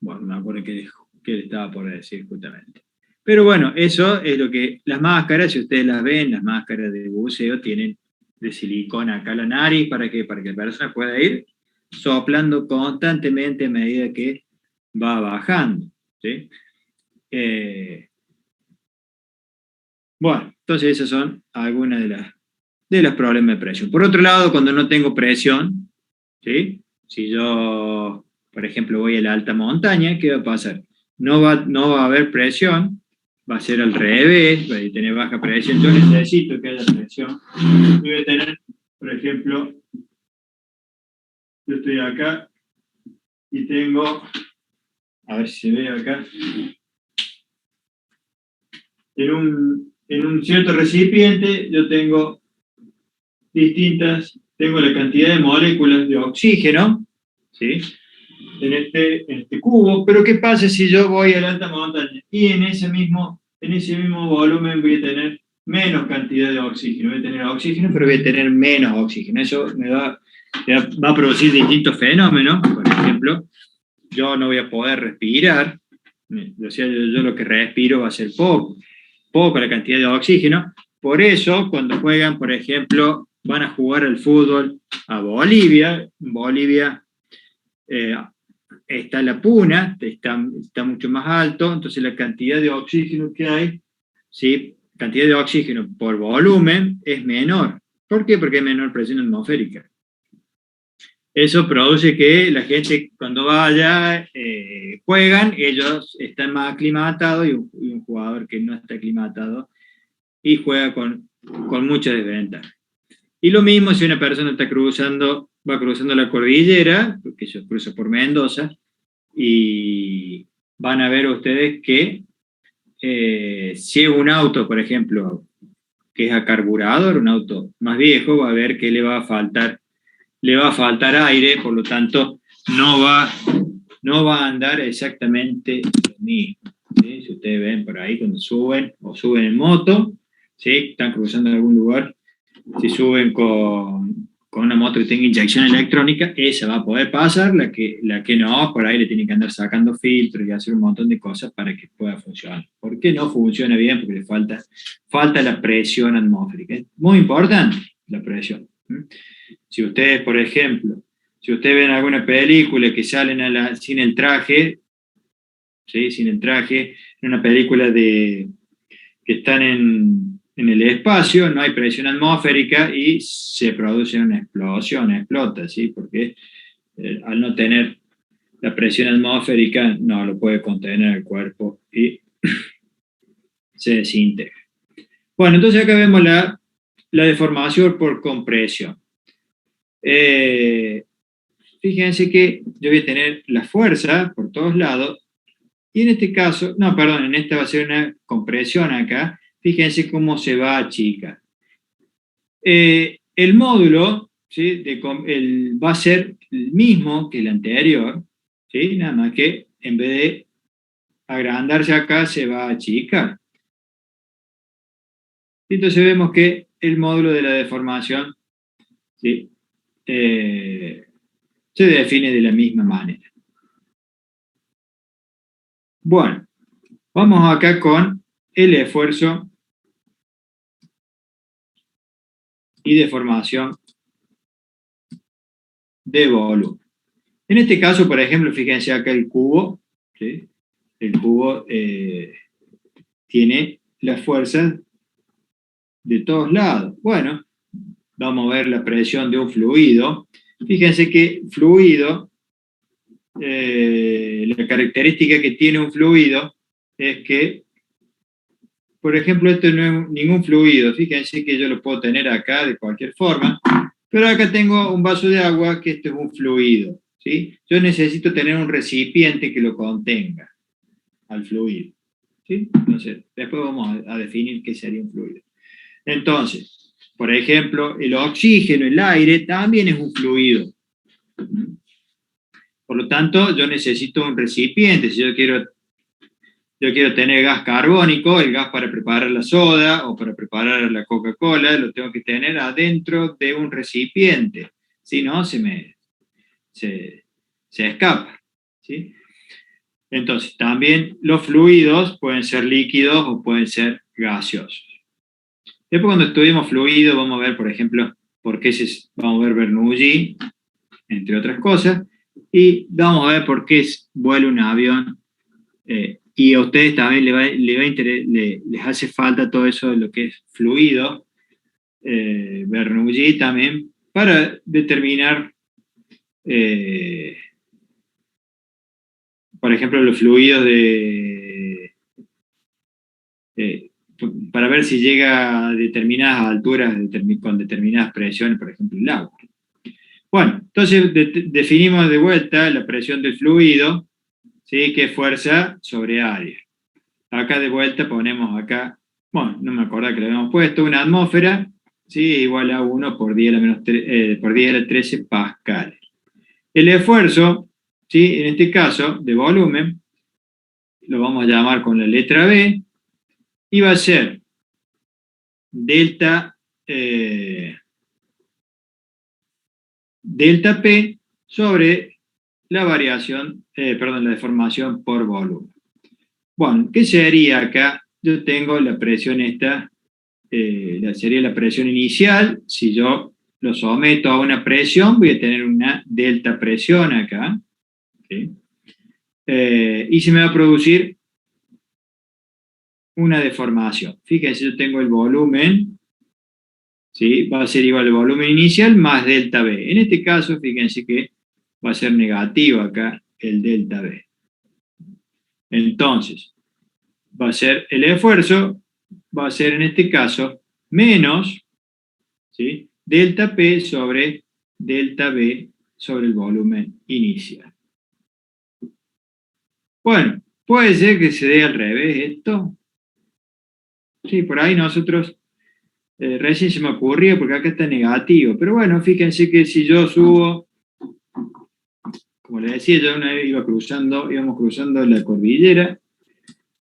S1: Bueno, me acuerdo que le estaba por decir justamente. Pero bueno, eso es lo que las máscaras, si ustedes las ven, las máscaras de buceo tienen de silicona acá la nariz para que la persona pueda ir soplando constantemente a medida que va bajando, ¿sí? Bueno, entonces esas son algunas de los problemas de presión. Por otro lado, cuando no tengo presión, ¿sí? Si yo, por ejemplo, voy a la alta montaña, ¿qué va a pasar? No va a haber presión, va a ser al revés, va a tener baja presión. Yo necesito que haya presión. Yo voy a tener, por ejemplo, yo estoy acá y tengo, a ver si se ve acá, en un cierto recipiente yo tengo tengo la cantidad de moléculas de oxígeno, ¿sí? En este cubo, pero ¿qué pasa si yo voy a la alta montaña? Y en ese mismo volumen voy a tener menos cantidad de oxígeno. Voy a tener oxígeno, pero voy a tener menos oxígeno. Eso va a producir distintos fenómenos. Por ejemplo, yo no voy a poder respirar. O sea, yo lo que respiro va a ser poco la cantidad de oxígeno. Por eso, cuando juegan, por ejemplo, van a jugar al fútbol a Bolivia. En Bolivia está la puna, está mucho más alto, entonces la cantidad de oxígeno que hay, ¿sí? Cantidad de oxígeno por volumen es menor. ¿Por qué? Porque hay menor presión atmosférica. Eso produce que la gente cuando vaya, juegan, ellos están más aclimatados y un jugador que no está aclimatado y juega con mucha desventaja. Y lo mismo si una persona va cruzando la cordillera, porque yo cruzo por Mendoza, y van a ver ustedes que si es un auto, por ejemplo, que es a carburador, un auto más viejo, va a ver que le va a faltar aire, por lo tanto no va a andar exactamente lo mismo, ¿sí? Si ustedes ven por ahí cuando suben en moto, ¿sí? Están cruzando algún lugar, si suben con una moto que tenga inyección electrónica, esa va a poder pasar, la que no, por ahí le tienen que andar sacando filtros y hacer un montón de cosas para que pueda funcionar. ¿Por qué no funciona bien? Porque le falta la presión atmosférica. Es muy importante la presión. Si ustedes, por ejemplo, ven alguna película que salen sin el traje, ¿sí? Sin el traje, en una película que están en el espacio, no hay presión atmosférica y se produce una explosión, explota, ¿sí? Porque al no tener la presión atmosférica no lo puede contener el cuerpo y se desintegra. Bueno, entonces acá vemos la deformación por compresión. Fíjense que yo voy a tener la fuerza por todos lados y en este caso, en esta va a ser una compresión acá. Fíjense cómo se va a achicar. El módulo, ¿sí? Va a ser el mismo que el anterior, ¿sí? Nada más que en vez de agrandarse acá, se va a achicar. Entonces vemos que el módulo de la deformación, ¿sí? Se define de la misma manera. Bueno, vamos acá con el esfuerzo y deformación de volumen. En este caso, por ejemplo, fíjense acá el cubo, ¿sí? El cubo tiene la fuerza de todos lados. Bueno, vamos a ver la presión de un fluido. Fíjense que fluido, la característica que tiene un fluido es que, por ejemplo, esto no es ningún fluido. Fíjense que yo lo puedo tener acá de cualquier forma, pero acá tengo un vaso de agua que esto es un fluido, ¿sí? Yo necesito tener un recipiente que lo contenga al fluido, ¿sí? Entonces, después vamos a definir qué sería un fluido. Entonces, Por ejemplo, el oxígeno, el aire, también es un fluido. Por lo tanto, yo necesito un recipiente. Si yo quiero tener gas carbónico, el gas para preparar la soda o para preparar la Coca-Cola, lo tengo que tener adentro de un recipiente. Si no, se escapa. ¿Sí? Entonces, también los fluidos pueden ser líquidos o pueden ser gaseosos. Después, cuando estudiemos fluidos, vamos a ver, por ejemplo, vamos a ver Bernoulli, entre otras cosas, y vamos a ver por qué vuela un avión. Y a ustedes también les hace falta todo eso de lo que es fluido, Bernoulli también, para determinar, por ejemplo, los fluidos para ver si llega a determinadas alturas con determinadas presiones, por ejemplo, el agua. Bueno, entonces definimos de vuelta la presión del fluido, ¿sí? Que es fuerza sobre área. Acá de vuelta ponemos acá, bueno, no me acuerdo que le habíamos puesto, una atmósfera, ¿sí? Igual a 1 por 10 a la 13 pascales. El esfuerzo, ¿sí? En este caso, de volumen, lo vamos a llamar con la letra B, y va a ser delta P sobre la variación, la deformación por volumen. Bueno, ¿qué sería acá? Yo tengo la presión esta, sería la presión inicial. Si yo lo someto a una presión, voy a tener una delta presión acá. ¿Sí? Y se me va a producir una deformación. Fíjense, yo tengo el volumen, ¿sí? Va a ser igual al volumen inicial más delta B. En este caso, fíjense que va a ser negativo acá el delta B. Entonces, va a ser el esfuerzo, va a ser en este caso menos, ¿sí? Delta P sobre delta B sobre el volumen inicial. Bueno, puede ser que se dé al revés esto. Sí, por ahí nosotros, recién se me ocurrió porque acá está negativo, pero bueno, fíjense que si yo subo, como les decía, yo una vez íbamos cruzando la cordillera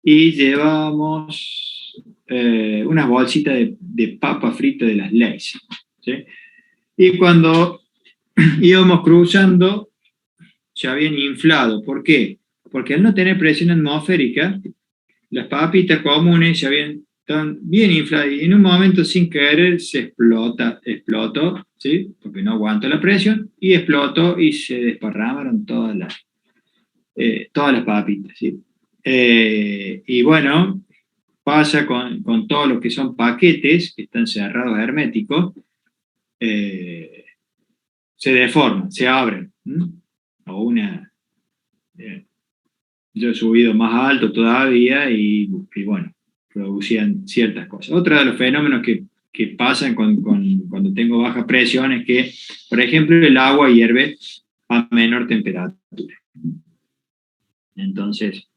S1: y llevábamos unas bolsitas de papa frita de las Lay's, ¿sí? Y cuando íbamos cruzando, se habían inflado. ¿Por qué? Porque al no tener presión atmosférica, las papitas comunes estaban bien infladas y en un momento sin querer explotó, ¿sí? Porque no aguantó la presión, y explotó y se desparramaron todas las papitas, ¿sí? Y bueno, pasa con todos los que son paquetes que están cerrados herméticos, se deforman, se abren. O yo he subido más alto todavía y bueno, producían ciertas cosas. Otro de los fenómenos que pasan cuando tengo baja presión es que, por ejemplo, el agua hierve a menor temperatura. Entonces,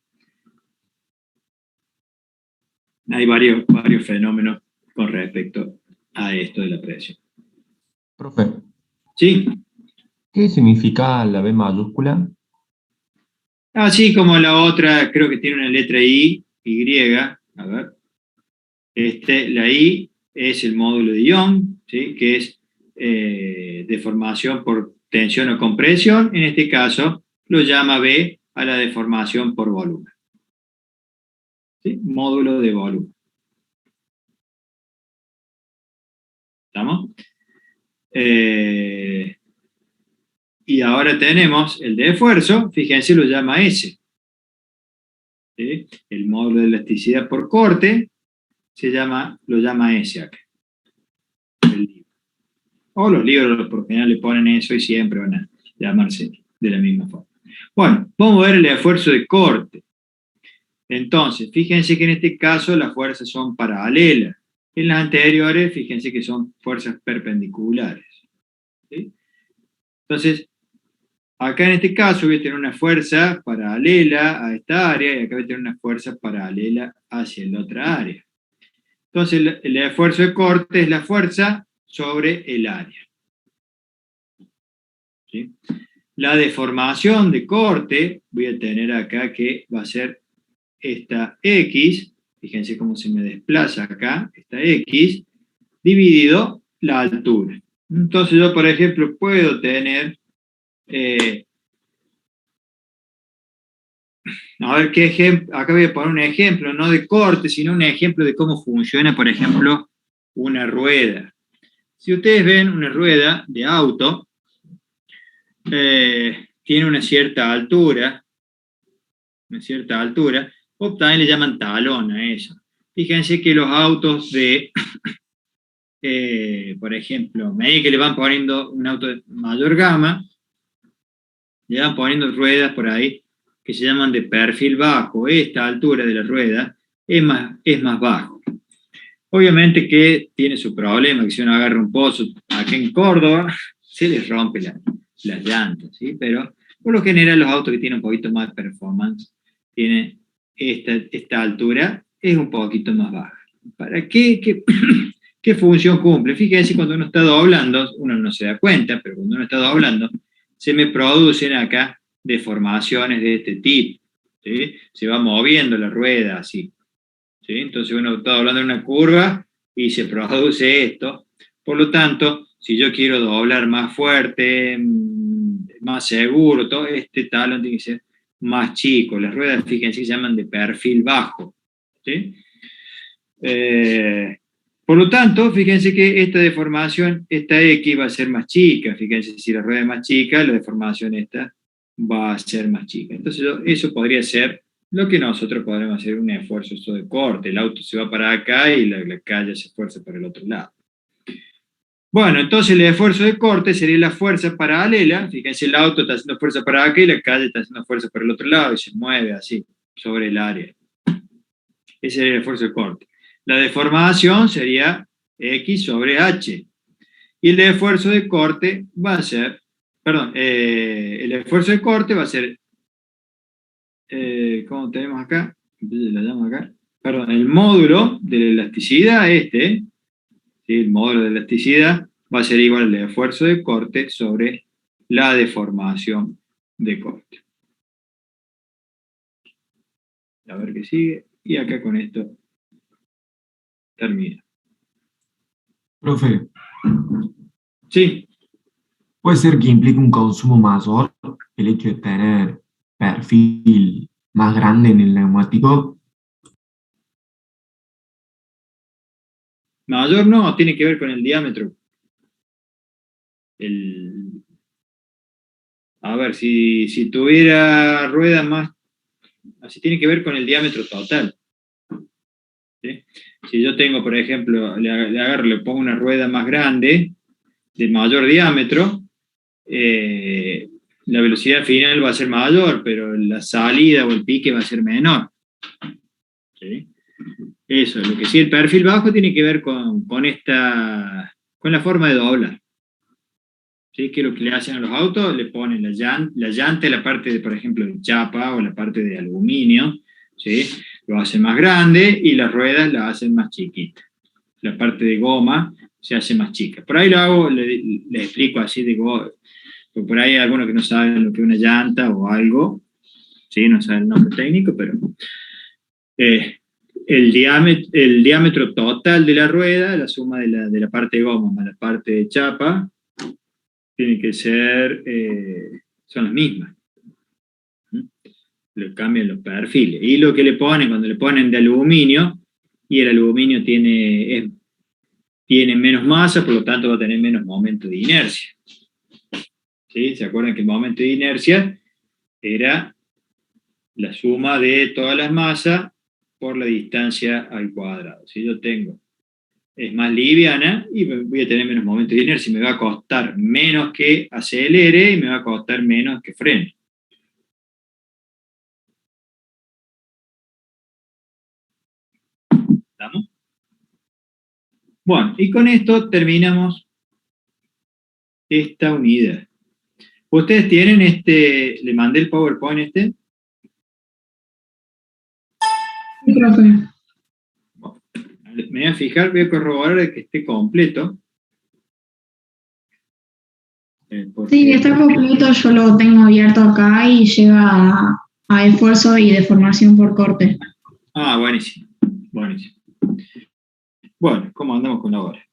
S1: hay varios fenómenos con respecto a esto de la presión.
S3: Profe,
S1: ¿Sí?
S3: ¿qué significa la B mayúscula?
S1: Así como la otra, creo que tiene una letra Y, a ver. La I es el módulo de Young, ¿sí? Que es deformación por tensión o compresión. En este caso, lo llama B a la deformación por volumen. ¿Sí? Módulo de volumen. ¿Estamos? Y ahora tenemos el de esfuerzo, fíjense, lo llama S. ¿Sí? El módulo de elasticidad por corte lo llama S acá. O los libros por general le ponen eso y siempre van a llamarse de la misma forma. Bueno, vamos a ver el esfuerzo de corte. Entonces, fíjense que en este caso las fuerzas son paralelas. En las anteriores, fíjense que son fuerzas perpendiculares. ¿Sí? Entonces, acá en este caso voy a tener una fuerza paralela a esta área y acá voy a tener una fuerza paralela hacia la otra área. Entonces el esfuerzo de corte es la fuerza sobre el área. ¿Sí? La deformación de corte, voy a tener acá que va a ser esta X, fíjense cómo se me desplaza acá, esta X, dividido la altura. Entonces yo, por ejemplo, puedo tener, a ver qué ejemplo, acá voy a poner un ejemplo, no de corte, sino un ejemplo de cómo funciona, por ejemplo, una rueda. Si ustedes ven una rueda de auto, tiene una cierta altura, o también le llaman talón a eso. Fíjense que los autos de, por ejemplo, a medida que le van poniendo un auto de mayor gama, le van poniendo ruedas por ahí que se llaman de perfil bajo. Esta altura de la rueda es más bajo. Obviamente que tiene su problema, que si uno agarra un pozo aquí en Córdoba, se les rompe las llantas, ¿sí? Pero por lo general los autos que tienen un poquito más de performance tienen esta altura, es un poquito más baja. ¿Para qué? ¿Qué función cumple? Fíjense, cuando uno está doblando, uno no se da cuenta, pero cuando uno está doblando, se me producen acá deformaciones de este tipo, ¿sí? Se va moviendo la rueda así, ¿sí? Entonces uno está doblando en una curva y se produce esto. Por lo tanto, si yo quiero doblar más fuerte, más seguro, todo este talón tiene que ser más chico. Las ruedas, fíjense, se llaman de perfil bajo, ¿sí? Por lo tanto, fíjense que esta deformación, esta X va a ser más chica. Fíjense, si la rueda es más chica, la deformación esta va a ser más chica. Entonces, eso podría ser lo que nosotros podremos hacer un esfuerzo de corte. El auto se va para acá y la calle se esfuerza para el otro lado. Bueno, entonces el esfuerzo de corte sería la fuerza paralela. Fíjense, el auto está haciendo fuerza para acá y la calle está haciendo fuerza para el otro lado y se mueve así, sobre el área. Ese sería el esfuerzo de corte. La deformación sería X sobre H. Y el esfuerzo de corte va a ser, el esfuerzo de corte va a ser, ¿cómo tenemos acá? Lo llamo acá. Perdón, el módulo de la elasticidad, ¿sí? El módulo de elasticidad va a ser igual al esfuerzo de corte sobre la deformación de corte. A ver qué sigue. Y acá con esto termina.
S3: Profe,
S1: Sí.
S3: puede ser que implique un consumo mayor el hecho de tener perfil más grande en el neumático.
S1: Mayor no, tiene que ver con el diámetro. A ver, si tuviera ruedas más, así tiene que ver con el diámetro total. ¿Sí? Si yo tengo, por ejemplo, le agarro, le pongo una rueda más grande, de mayor diámetro, la velocidad final va a ser mayor, pero la salida o el pique va a ser menor. ¿Sí? Eso, lo que sí, el perfil bajo tiene que ver con la forma de doblar. ¿Sí? Que lo que le hacen a los autos, le ponen la llanta, la parte de, por ejemplo, de chapa o la parte de aluminio, ¿sí? Lo hacen más grande y las ruedas las hacen más chiquitas. La parte de goma se hace más chica. Por ahí lo hago, les explico así de goma, porque por ahí hay algunos que no saben lo que es una llanta o algo, ¿sí? No saben el nombre técnico, pero el diámetro total de la rueda, la suma de la parte de goma más la parte de chapa, tienen que ser, son las mismas. Le cambian los perfiles. Y lo que le ponen, cuando le ponen de aluminio, y el aluminio tiene menos masa, por lo tanto va a tener menos momento de inercia. ¿Sí? ¿Se acuerdan que el momento de inercia era la suma de todas las masas por la distancia al cuadrado? Si yo es más liviana y voy a tener menos momento de inercia, me va a costar menos que acelere y me va a costar menos que frene. ¿Estamos? Bueno, y con esto terminamos esta unidad. ¿Ustedes tienen le mandé el PowerPoint
S7: Sí, profe.
S1: Bueno, me voy a fijar, voy a corroborar de que esté completo. Porque-
S7: Sí, está completo, yo lo tengo abierto acá y llega a esfuerzo y deformación por corte.
S1: Ah, buenísimo. Buenísimo. Bueno, ¿cómo andamos con la hora?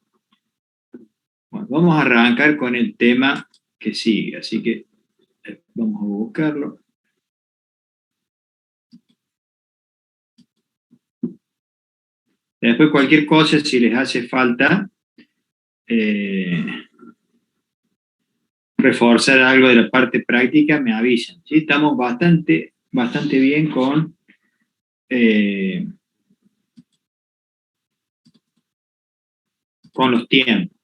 S1: Bueno, vamos a arrancar con el tema que sigue, así que vamos a buscarlo. Después cualquier cosa, si les hace falta reforzar algo de la parte práctica, me avisan. ¿Sí? Estamos bastante bien con los tiempos.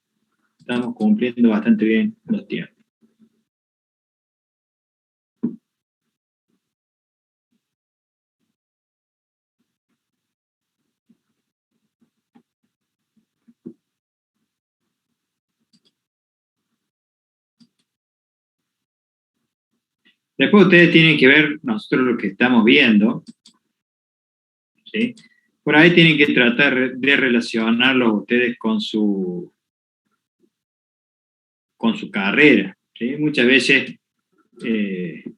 S1: Estamos cumpliendo bastante bien los tiempos. Después ustedes tienen que ver nosotros lo que estamos viendo, ¿sí? Por ahí tienen que tratar de relacionarlo ustedes con su carrera, ¿sí? Muchas veces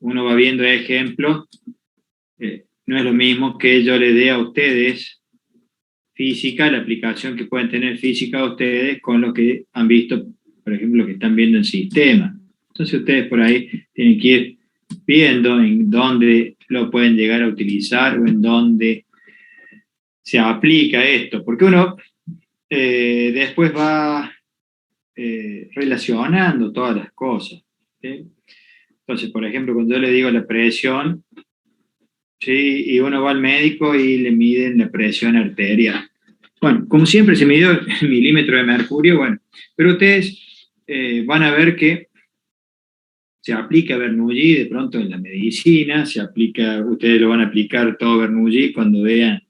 S1: uno va viendo ejemplos, no es lo mismo que yo le dé a ustedes física, la aplicación que pueden tener física a ustedes con lo que han visto, por ejemplo, lo que están viendo en sistema. Entonces ustedes por ahí tienen que ir viendo en dónde lo pueden llegar a utilizar o en dónde se aplica esto, porque uno después va relacionando todas las cosas, ¿sí? Entonces, por ejemplo, cuando yo le digo la presión, ¿sí? Y uno va al médico y le miden la presión arterial. Bueno, como siempre se midió el milímetro de mercurio, bueno, pero ustedes van a ver que se aplica Bernoulli de pronto en la medicina, ustedes lo van a aplicar todo Bernoulli cuando vean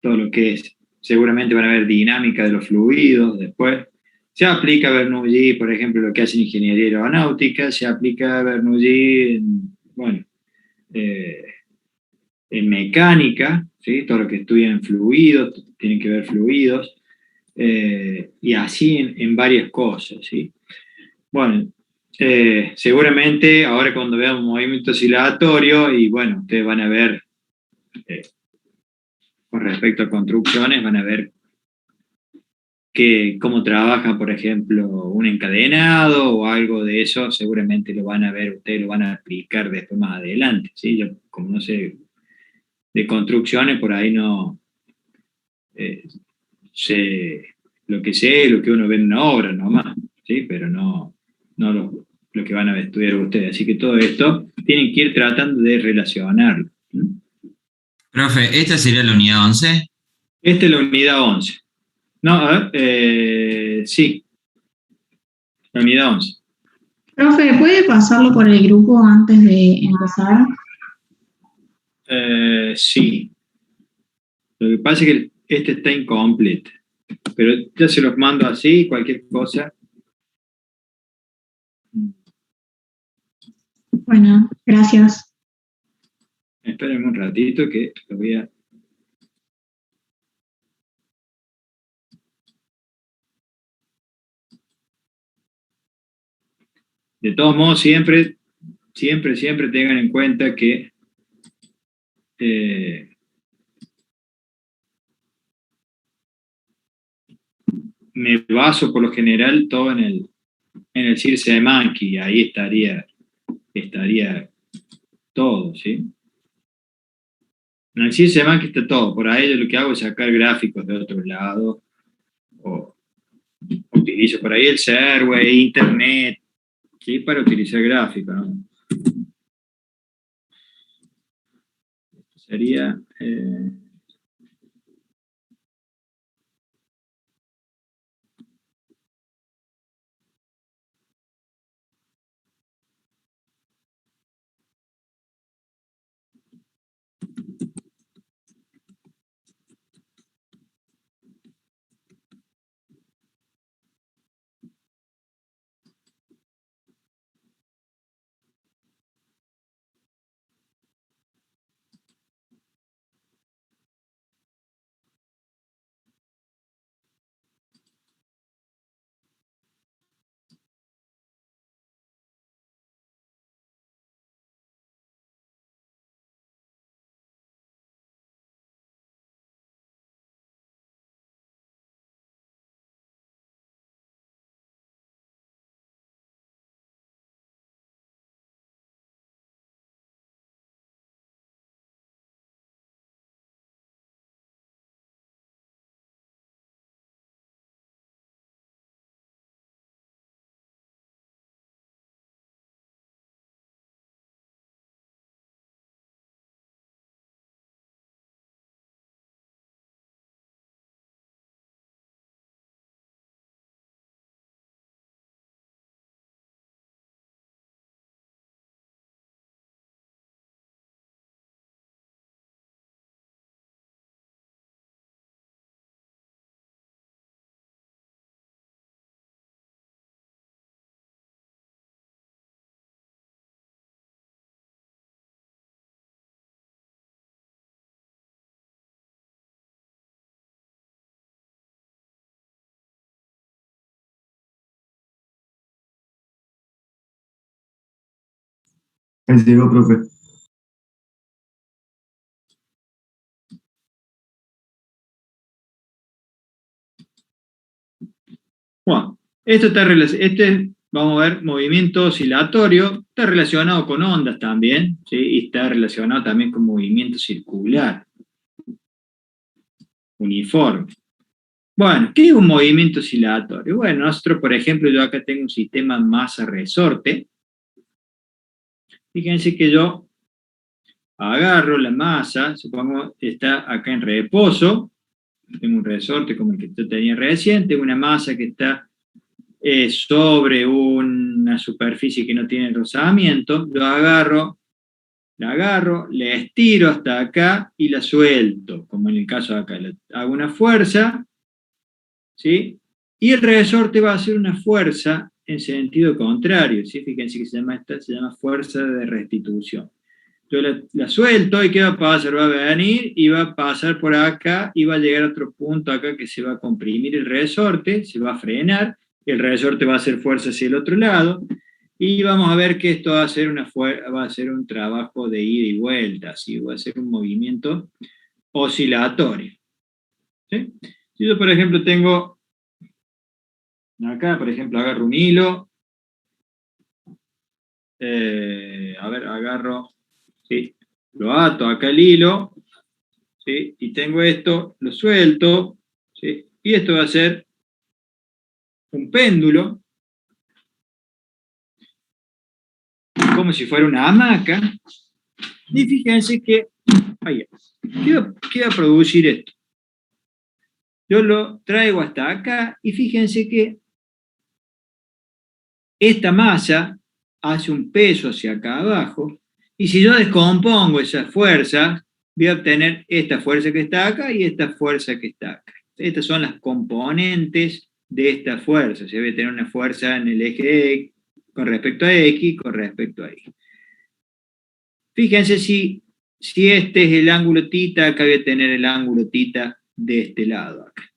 S1: todo lo que es, seguramente van a ver dinámica de los fluidos después. Se aplica Bernoulli, por ejemplo, lo que hace en ingeniería aeronáutica, se aplica Bernoulli en mecánica, ¿sí? Todo lo que estudian fluidos, tienen que ver fluidos, y así en varias cosas, ¿sí? Bueno, seguramente ahora cuando vean un movimiento oscilatorio, y bueno, ustedes van a ver, con respecto a construcciones, van a ver cómo trabaja, por ejemplo, un encadenado o algo de eso, seguramente lo van a ver, ustedes lo van a aplicar después más adelante, ¿sí? Yo, como no sé de construcciones, por ahí no sé lo que sé, lo que uno ve en una obra nomás, ¿sí? Pero no lo que van a estudiar ustedes. Así que todo esto tienen que ir tratando de relacionarlo.
S4: Profe, ¿esta sería la unidad 11?
S1: Esta es la unidad 11. No, a ver, sí, la unidad 11.
S7: Profe, ¿puede pasarlo por el grupo antes de empezar?
S1: Sí, lo que pasa es que este está incompleto, pero ya se los mando así, cualquier cosa.
S7: Bueno, gracias.
S1: Espérenme un ratito que lo voy a... De todos modos, siempre tengan en cuenta que me baso por lo general todo en el Circe de Monkey, y ahí estaría todo, ¿sí? En el Circe de Monkey está todo, por ahí yo lo que hago es sacar gráficos de otro lado, o utilizo por ahí el server, internet, ¿sí? Para utilizar gráficos, ¿no? Sería...
S3: Ahí llegó, profe.
S1: Bueno, vamos a ver, movimiento oscilatorio, está relacionado con ondas también, ¿sí? Y está relacionado también con movimiento circular, uniforme. Bueno, ¿qué es un movimiento oscilatorio? Bueno, nosotros, por ejemplo, yo acá tengo un sistema masa-resorte. Fíjense que yo agarro la masa, supongo que está acá en reposo, tengo un resorte como el que yo tenía recién, tengo una masa que está sobre una superficie que no tiene rozamiento, la agarro, la estiro hasta acá y la suelto, como en el caso de acá. Hago una fuerza, ¿sí? Y el resorte va a hacer una fuerza en sentido contrario, ¿sí? Fíjense que se llama fuerza de restitución. Yo la suelto y ¿qué va a pasar? Va a venir y va a pasar por acá y va a llegar a otro punto acá que se va a comprimir el resorte, se va a frenar, el resorte va a hacer fuerza hacia el otro lado y vamos a ver que esto va a ser un trabajo de ida y vuelta, ¿sí? Va a ser un movimiento oscilatorio. ¿Sí? Si yo, por ejemplo, tengo acá, por ejemplo, agarro un hilo, agarro, ¿sí? Lo ato acá el hilo, ¿sí? Y tengo esto, lo suelto, ¿sí? Y esto va a ser un péndulo, como si fuera una hamaca, y fíjense que, ¿qué va a producir esto? Yo lo traigo hasta acá, y fíjense que esta masa hace un peso hacia acá abajo, y si yo descompongo esas fuerzas, voy a obtener esta fuerza que está acá y esta fuerza que está acá. Estas son las componentes de esta fuerza. Se debe tener una fuerza en el eje X, con respecto a X, con respecto a Y. Fíjense si este es el ángulo θ, acá voy a tener el ángulo θ de este lado. Acá.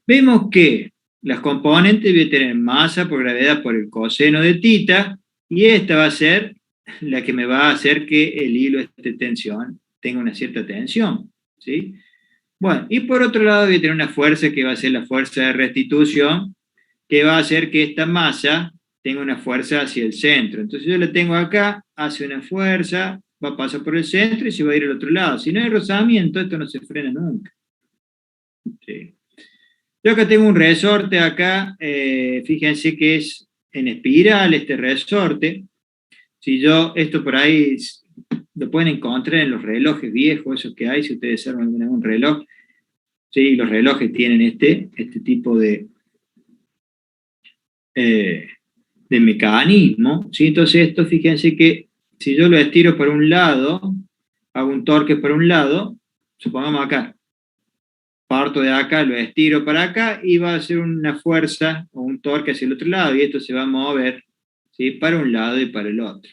S1: Vemos que las componentes voy a tener masa por gravedad por el coseno de θ, y esta va a ser la que me va a hacer que el hilo tenga una cierta tensión. ¿Sí? Bueno, y por otro lado voy a tener una fuerza que va a ser la fuerza de restitución, que va a hacer que esta masa tenga una fuerza hacia el centro. Entonces yo la tengo acá, hace una fuerza, va a pasar por el centro y se va a ir al otro lado. Si no hay rozamiento, esto no se frena nunca. ¿Sí? Yo acá tengo un resorte acá, fíjense que es en espiral este resorte. Si yo, esto por ahí lo pueden encontrar en los relojes viejos, esos que hay, si ustedes arman un reloj, ¿sí? Los relojes tienen este tipo de mecanismo, ¿sí? Entonces esto, fíjense que si yo lo estiro por un lado, hago un torque por un lado, supongamos acá, parto de acá, lo estiro para acá y va a hacer una fuerza o un torque hacia el otro lado y esto se va a mover, ¿sí? Para un lado y para el otro.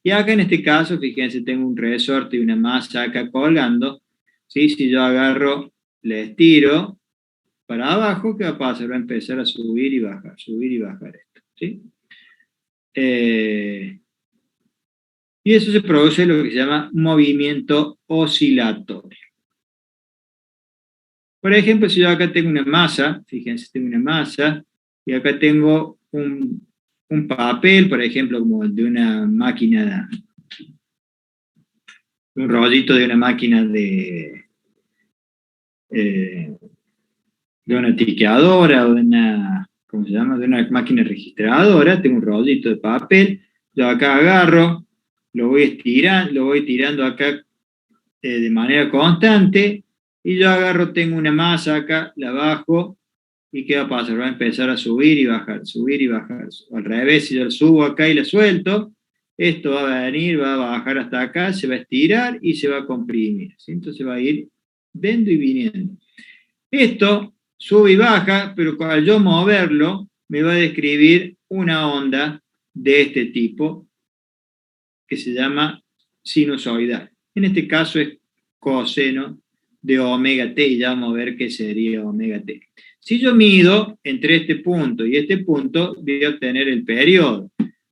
S1: Y acá en este caso, fíjense, tengo un resorte y una masa acá colgando, ¿sí? Si yo agarro, le estiro para abajo, ¿qué va a pasar? Va a empezar a subir y bajar esto, ¿sí? Y eso se produce lo que se llama movimiento oscilatorio. Por ejemplo, si yo acá tengo una masa, fíjense, tengo una masa, y acá tengo un papel, por ejemplo, como de una máquina, un rollito de una máquina de una tiqueadora o de una, ¿cómo se llama? De una máquina registradora, tengo un rollito de papel, yo acá agarro, lo voy tirando acá de manera constante, y yo agarro, tengo una masa acá, la bajo, y ¿qué va a pasar? Va a empezar a subir y bajar. Al revés, si yo la subo acá y la suelto, esto va a venir, va a bajar hasta acá, se va a estirar y se va a comprimir, ¿sí? Entonces va a ir yendo y viniendo. Esto sube y baja, pero al yo moverlo, me va a describir una onda de este tipo, que se llama sinusoidal. En este caso es coseno de omega t, y ya vamos a ver qué sería omega t. Si yo mido entre este punto y este punto, voy a obtener el periodo.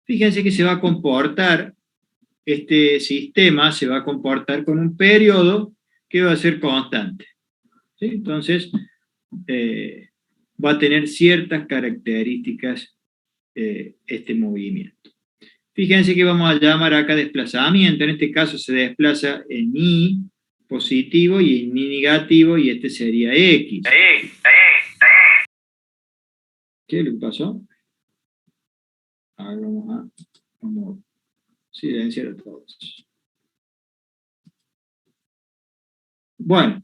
S1: fíjense que se va a comportar, este sistema se va a comportar con un periodo que va a ser constante. ¿Sí? Entonces, va a tener ciertas características este movimiento. Fíjense que vamos a llamar acá desplazamiento, en este caso se desplaza en Y positivo y en Y negativo, y este sería X. ¿Qué es lo que pasó? Ahora vamos a silenciar a todos. Bueno,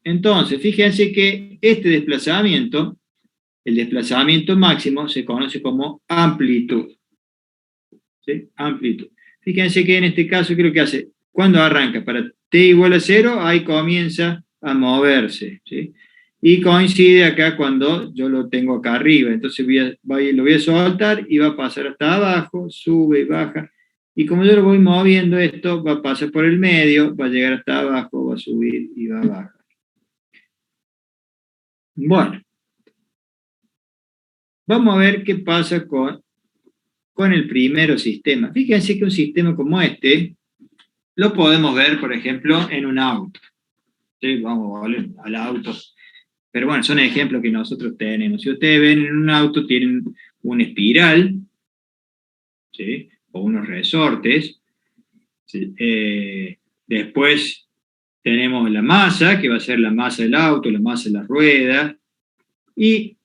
S1: entonces, fíjense que este desplazamiento, el desplazamiento máximo, se conoce como amplitud. ¿Sí? Amplitud. Fíjense que en este caso, ¿qué es lo que hace? Cuando arranca para t igual a 0, ahí comienza a moverse. ¿Sí? Y coincide acá cuando yo lo tengo acá arriba. Entonces lo voy a soltar y va a pasar hasta abajo, sube y baja. Y como yo lo voy moviendo, esto va a pasar por el medio, va a llegar hasta abajo, va a subir y va a bajar. Bueno, vamos a ver qué pasa con el primero sistema. Fíjense que un sistema como este lo podemos ver, por ejemplo, en un auto. ¿Sí? Vamos a volver al auto. Pero bueno, son ejemplos que nosotros tenemos. Si ustedes ven en un auto, tienen una espiral, ¿sí? O unos resortes. ¿Sí? Después tenemos la masa, que va a ser la masa del auto, la masa de la rueda. Y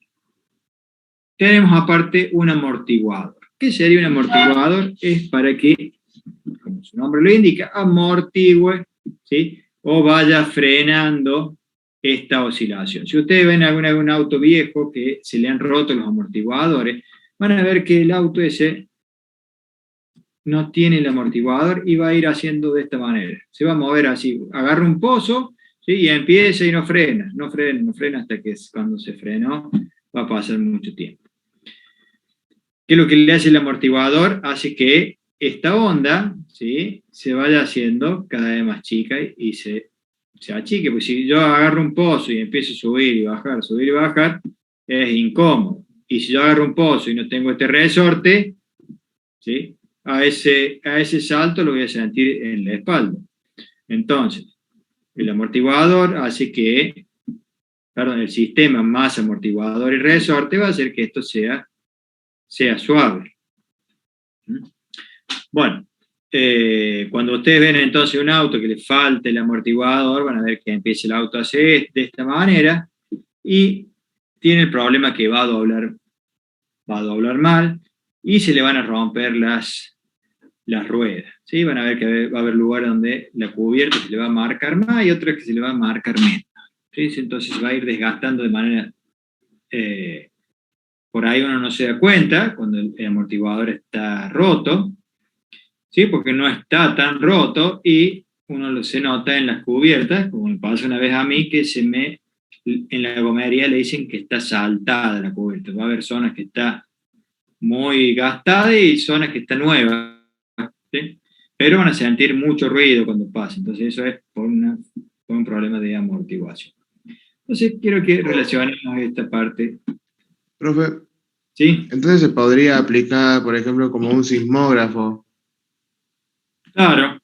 S1: tenemos aparte un amortiguador. ¿Qué sería un amortiguador? Es para que, como su nombre lo indica, amortigüe, ¿sí? O vaya frenando esta oscilación. Si ustedes ven algún auto viejo que se le han roto los amortiguadores, van a ver que el auto ese no tiene el amortiguador y va a ir haciendo de esta manera. Se va a mover así, agarra un pozo, ¿sí? Y empieza y no frena hasta que cuando se frenó va a pasar mucho tiempo. ¿Qué es lo que le hace el amortiguador? Hace que esta onda, ¿sí? Se vaya haciendo cada vez más chica y se achique, porque si yo agarro un pozo y empiezo a subir y bajar, es incómodo. Y si yo agarro un pozo y no tengo este resorte, ¿sí? A ese salto lo voy a sentir en la espalda. Entonces, el amortiguador hace que, el sistema más amortiguador y resorte va a hacer que esto sea suave. Bueno, cuando ustedes ven entonces un auto que le falta el amortiguador, van a ver que empieza el auto a hacer de esta manera y tiene el problema que va a doblar mal y se le van a romper las ruedas. ¿Sí? Van a ver que va a haber lugares donde la cubierta se le va a marcar más y otras que se le va a marcar menos. ¿Sí? Entonces se va a ir desgastando de manera... por ahí uno no se da cuenta cuando el amortiguador está roto, ¿sí? Porque no está tan roto y uno se nota en las cubiertas, como me pasó una vez a mí, que en la gomería le dicen que está saltada la cubierta. Va a haber zonas que está muy gastada y zonas que está nueva, ¿sí? Pero van a sentir mucho ruido cuando pasa. Entonces eso es por un problema de amortiguación. Entonces quiero que relacionemos esta parte.
S5: Profe,
S1: ¿Sí?
S5: entonces se podría aplicar, por ejemplo, como un sismógrafo.
S1: Claro,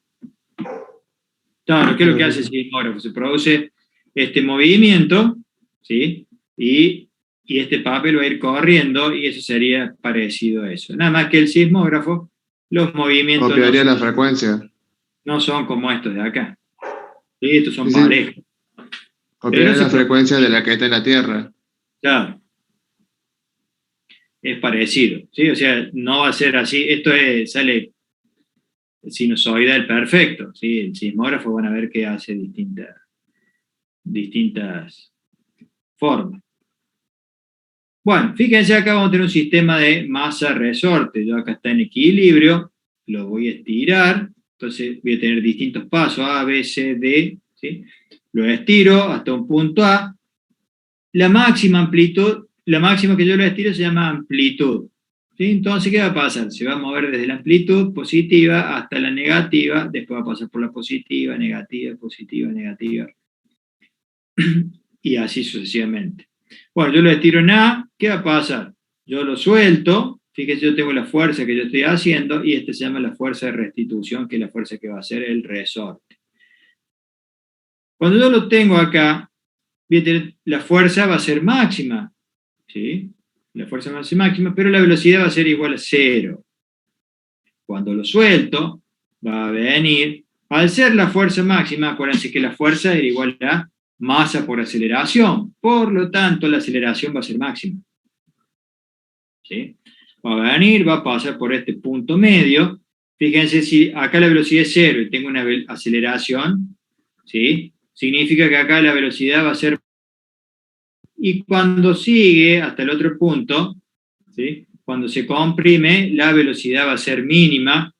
S1: ¿qué es lo que hace el sismógrafo? Se produce este movimiento, ¿sí? Y este papel va a ir corriendo y eso sería parecido a eso. Nada más que el sismógrafo, los movimientos
S5: Copiaría la frecuencia.
S1: no son como estos de acá. ¿Sí? Estos son
S5: Sí.
S1: parejos.
S5: Copiaría la frecuencia de la que está en la Tierra.
S1: Claro. Es parecido, ¿sí? O sea, no va a ser así. Esto sale sinusoidal perfecto, ¿sí? El sismógrafo van a ver que hace distintas formas. Bueno, fíjense acá vamos a tener un sistema de masa-resorte. Yo acá está en equilibrio, lo voy a estirar, entonces voy a tener distintos pasos, A, B, C, D, ¿sí? Lo estiro hasta un punto A. La máxima que yo lo estiro se llama amplitud. ¿Sí? Entonces, ¿qué va a pasar? Se va a mover desde la amplitud positiva hasta la negativa, después va a pasar por la positiva, negativa, positiva, negativa, y así sucesivamente. Bueno, yo lo estiro en A, ¿qué va a pasar? Yo lo suelto, Fíjense, yo tengo la fuerza que yo estoy haciendo y esta se llama la fuerza de restitución, que es la fuerza que va a hacer el resorte. Cuando yo lo tengo acá, la fuerza va a ser máxima, ¿sí? La fuerza va a ser máxima, pero la velocidad va a ser igual a 0. Cuando lo suelto, va a venir, al ser la fuerza máxima, acuérdense que la fuerza era igual a masa por aceleración, por lo tanto la aceleración va a ser máxima. ¿Sí? Va a venir, va a pasar por este punto medio. Fíjense, si acá la velocidad es 0 y tengo una aceleración, ¿sí? Significa que acá la velocidad va a ser... Y cuando sigue hasta el otro punto, ¿sí? Cuando se comprime, la velocidad va a ser mínima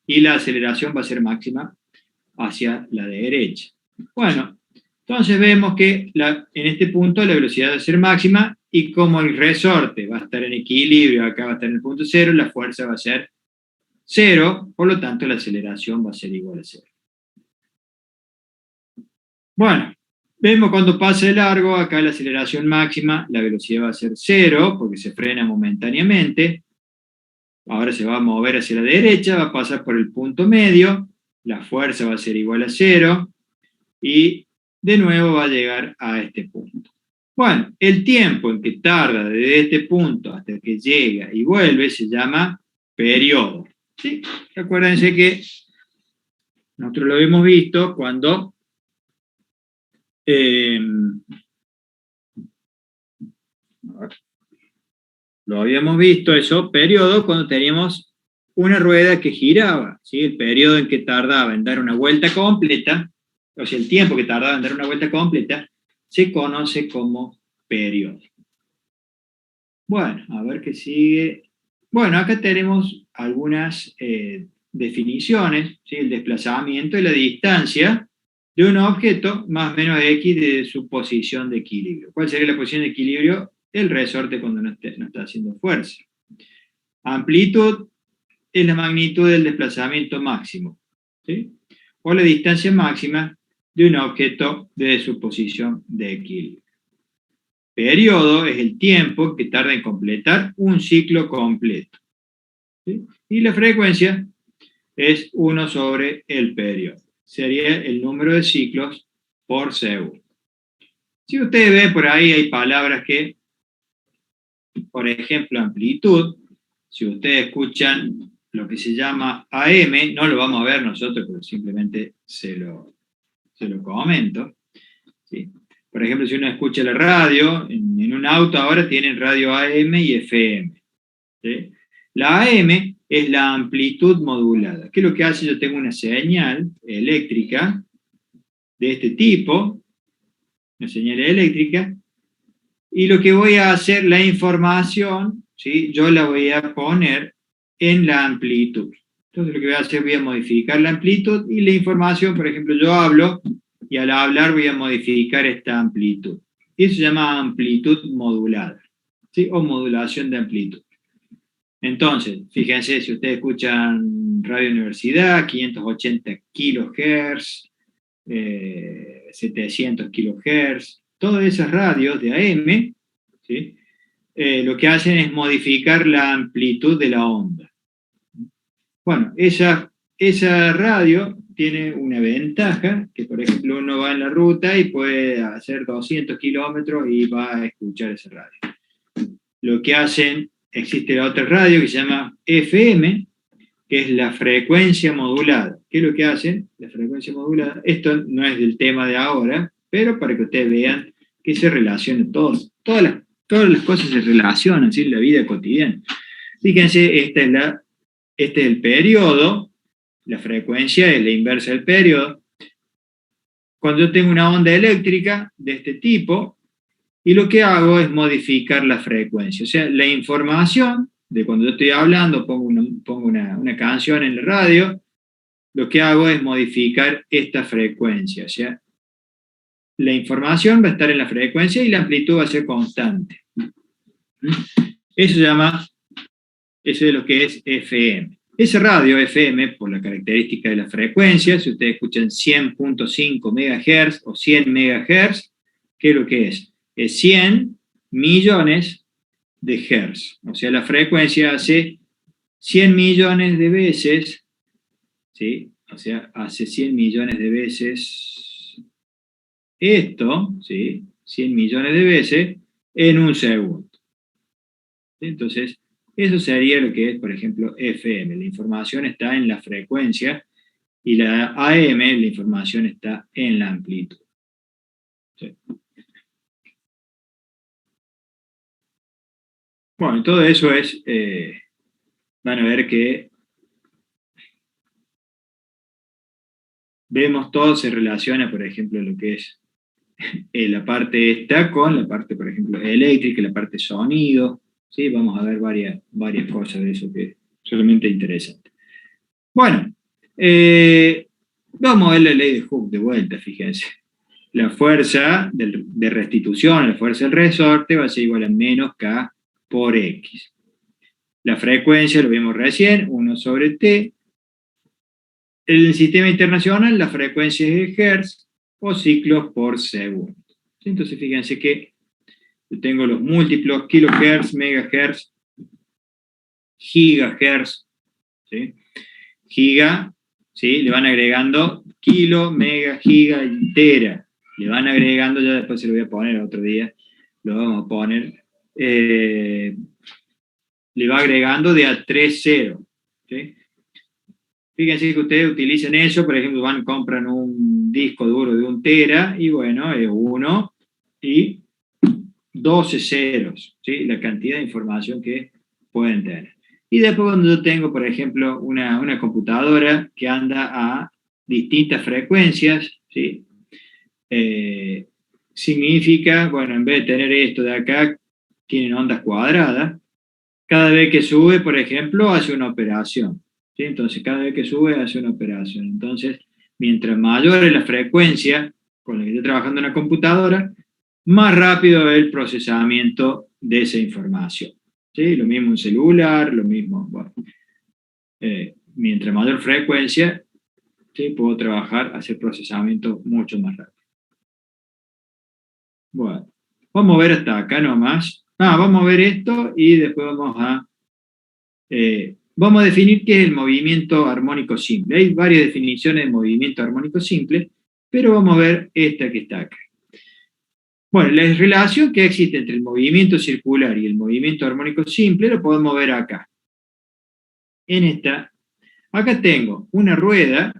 S1: y la aceleración va a ser máxima hacia la derecha. Bueno, entonces vemos que en este punto la velocidad va a ser máxima y como el resorte va a estar en equilibrio, acá va a estar en el punto 0, la fuerza va a ser 0, por lo tanto la aceleración va a ser igual a 0. Bueno, vemos cuando pasa de largo, acá la aceleración máxima, la velocidad va a ser 0, porque se frena momentáneamente. Ahora se va a mover hacia la derecha, va a pasar por el punto medio, la fuerza va a ser igual a 0, y de nuevo va a llegar a este punto. Bueno, el tiempo en que tarda desde este punto hasta que llega y vuelve se llama periodo. ¿Sí? Acuérdense que nosotros lo hemos visto cuando lo habíamos visto eso, periodo, cuando teníamos una rueda que giraba, ¿sí? El periodo en que tardaba en dar una vuelta completa, o sea, el tiempo que tardaba en dar una vuelta completa, se conoce como periodo. Bueno, a ver qué sigue. Bueno, acá tenemos algunas definiciones, ¿sí? El desplazamiento y la distancia de un objeto más o menos x de su posición de equilibrio. ¿Cuál sería la posición de equilibrio? El resorte cuando no está haciendo fuerza. Amplitud es la magnitud del desplazamiento máximo, ¿sí? O la distancia máxima de un objeto desde su posición de equilibrio. Periodo es el tiempo que tarda en completar un ciclo completo, ¿sí? Y la frecuencia es 1 sobre el periodo. Sería el número de ciclos por segundo. Si ustedes ven por ahí, hay palabras que, por ejemplo, amplitud, si ustedes escuchan lo que se llama AM, no lo vamos a ver nosotros, pero simplemente se lo comento, ¿sí? Por ejemplo, si uno escucha la radio, en un auto ahora tienen radio AM y FM, ¿sí? La AM es la amplitud modulada. ¿Qué es lo que hace? Yo tengo una señal eléctrica de este tipo, una señal eléctrica, y lo que voy a hacer, la información, ¿sí? Yo la voy a poner en la amplitud. Entonces lo que voy a hacer, voy a modificar la amplitud y la información, por ejemplo, yo hablo, y al hablar voy a modificar esta amplitud. Eso se llama amplitud modulada, ¿sí? O modulación de amplitud. Entonces, fíjense, si ustedes escuchan Radio Universidad, 580 kHz, 700 kHz, todas esas radios de AM, ¿sí? Lo que hacen es modificar la amplitud de la onda. Bueno, esa radio tiene una ventaja, que por ejemplo uno va en la ruta y puede hacer 200 kilómetros y va a escuchar esa radio. Lo que hacen, existe la otra radio que se llama FM, que es la frecuencia modulada. ¿Qué es lo que hacen? La frecuencia modulada, esto no es del tema de ahora, pero para que ustedes vean que se relaciona todas las cosas se relacionan, ¿sí? En la vida cotidiana. Fíjense, este es el periodo, la frecuencia es la inversa del periodo. Cuando yo tengo una onda eléctrica de este tipo, y lo que hago es modificar la frecuencia, o sea, la información de cuando yo estoy hablando, pongo una canción en la radio, lo que hago es modificar esta frecuencia, o sea, la información va a estar en la frecuencia y la amplitud va a ser constante. Eso es lo que es FM. Esa radio FM, por la característica de la frecuencia, si ustedes escuchan 100.5 MHz o 100 MHz, ¿qué es lo que es? Es 100 millones de hertz. O sea, la frecuencia hace 100 millones de veces, ¿sí? O sea, hace 100 millones de veces esto, ¿sí? 100 millones de veces en un segundo. Entonces, eso sería lo que es, por ejemplo, FM. La información está en la frecuencia y la AM, la información está en la amplitud. ¿Sí? Bueno, todo eso es, van a ver que vemos todo se relaciona, por ejemplo, lo que es la parte esta con la parte, por ejemplo, eléctrica, la parte sonido. ¿Sí? Vamos a ver varias cosas de eso que es realmente interesante. Bueno, vamos a ver la ley de Hooke de vuelta, fíjense. La fuerza de restitución, la fuerza del resorte va a ser igual a menos K por X. La frecuencia, lo vimos recién, 1 sobre T. En el sistema internacional, la frecuencia es Hertz o ciclos por segundo. Entonces, fíjense que yo tengo los múltiplos kilohertz, megahertz, gigahertz, ¿sí? Giga, ¿sí? Le van agregando kilo, mega, giga y tera. Le van agregando, ya después se lo voy a poner otro día, lo vamos a poner, le va agregando de a 3 ceros. ¿Sí? Fíjense que ustedes utilizan eso, por ejemplo, compran un disco duro de 1 tera, y bueno, es 1 y 12 ceros, ¿sí? La cantidad de información que pueden tener. Y después cuando yo tengo, por ejemplo, una computadora que anda a distintas frecuencias, ¿sí? Significa, bueno, en vez de tener esto de acá, tienen ondas cuadradas. Cada vez que sube, por ejemplo, hace una operación. ¿Sí? Entonces, cada vez que sube, hace una operación. Entonces, mientras mayor es la frecuencia con la que estoy trabajando en la computadora, más rápido es el procesamiento de esa información. ¿Sí? Lo mismo en celular, lo mismo. Bueno, mientras mayor frecuencia, ¿sí? Puedo hacer procesamiento mucho más rápido. Bueno, vamos a ver hasta acá nomás. Vamos a ver esto y después vamos a definir qué es el movimiento armónico simple. Hay varias definiciones de movimiento armónico simple, pero vamos a ver esta que está acá. Bueno, la relación que existe entre el movimiento circular y el movimiento armónico simple lo podemos ver acá. Acá tengo una rueda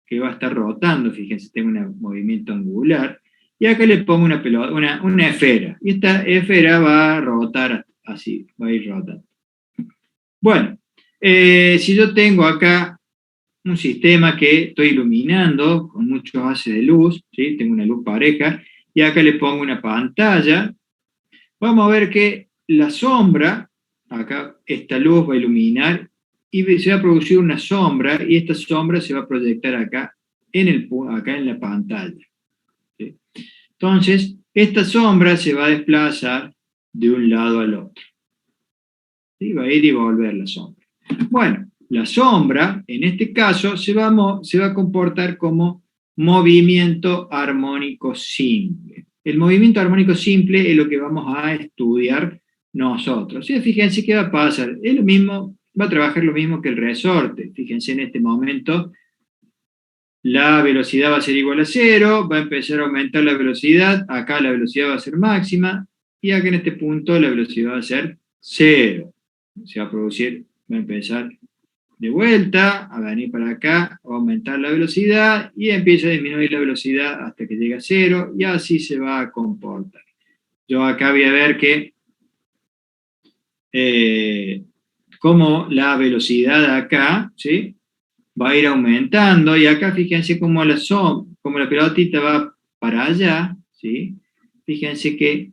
S1: que va a estar rotando, fíjense, tengo un movimiento angular, y acá le pongo una esfera, y esta esfera va a rotar así, va a ir rotando. Bueno, si yo tengo acá un sistema que estoy iluminando con muchos haces de luz, ¿sí? Tengo una luz pareja, y acá le pongo una pantalla, vamos a ver que la sombra, acá esta luz va a iluminar, y se va a producir una sombra, y esta sombra se va a proyectar acá en la pantalla. ¿Sí? Entonces, esta sombra se va a desplazar de un lado al otro. ¿Sí? Va a ir y volver la sombra. Bueno, la sombra, en este caso, se va a comportar como movimiento armónico simple. El movimiento armónico simple es lo que vamos a estudiar nosotros. ¿Sí? Fíjense qué va a pasar. Es lo mismo, va a trabajar lo mismo que el resorte. Fíjense en este momento, la velocidad va a ser igual a 0, va a empezar a aumentar la velocidad, acá la velocidad va a ser máxima, y acá en este punto la velocidad va a ser 0. Se va a producir, va a empezar de vuelta, a venir para acá, a aumentar la velocidad, y empieza a disminuir la velocidad hasta que llegue a 0, y así se va a comportar. Yo acá voy a ver que como la velocidad acá, ¿sí? Va a ir aumentando, y acá fíjense como la pelotita va para allá, ¿sí? Fíjense que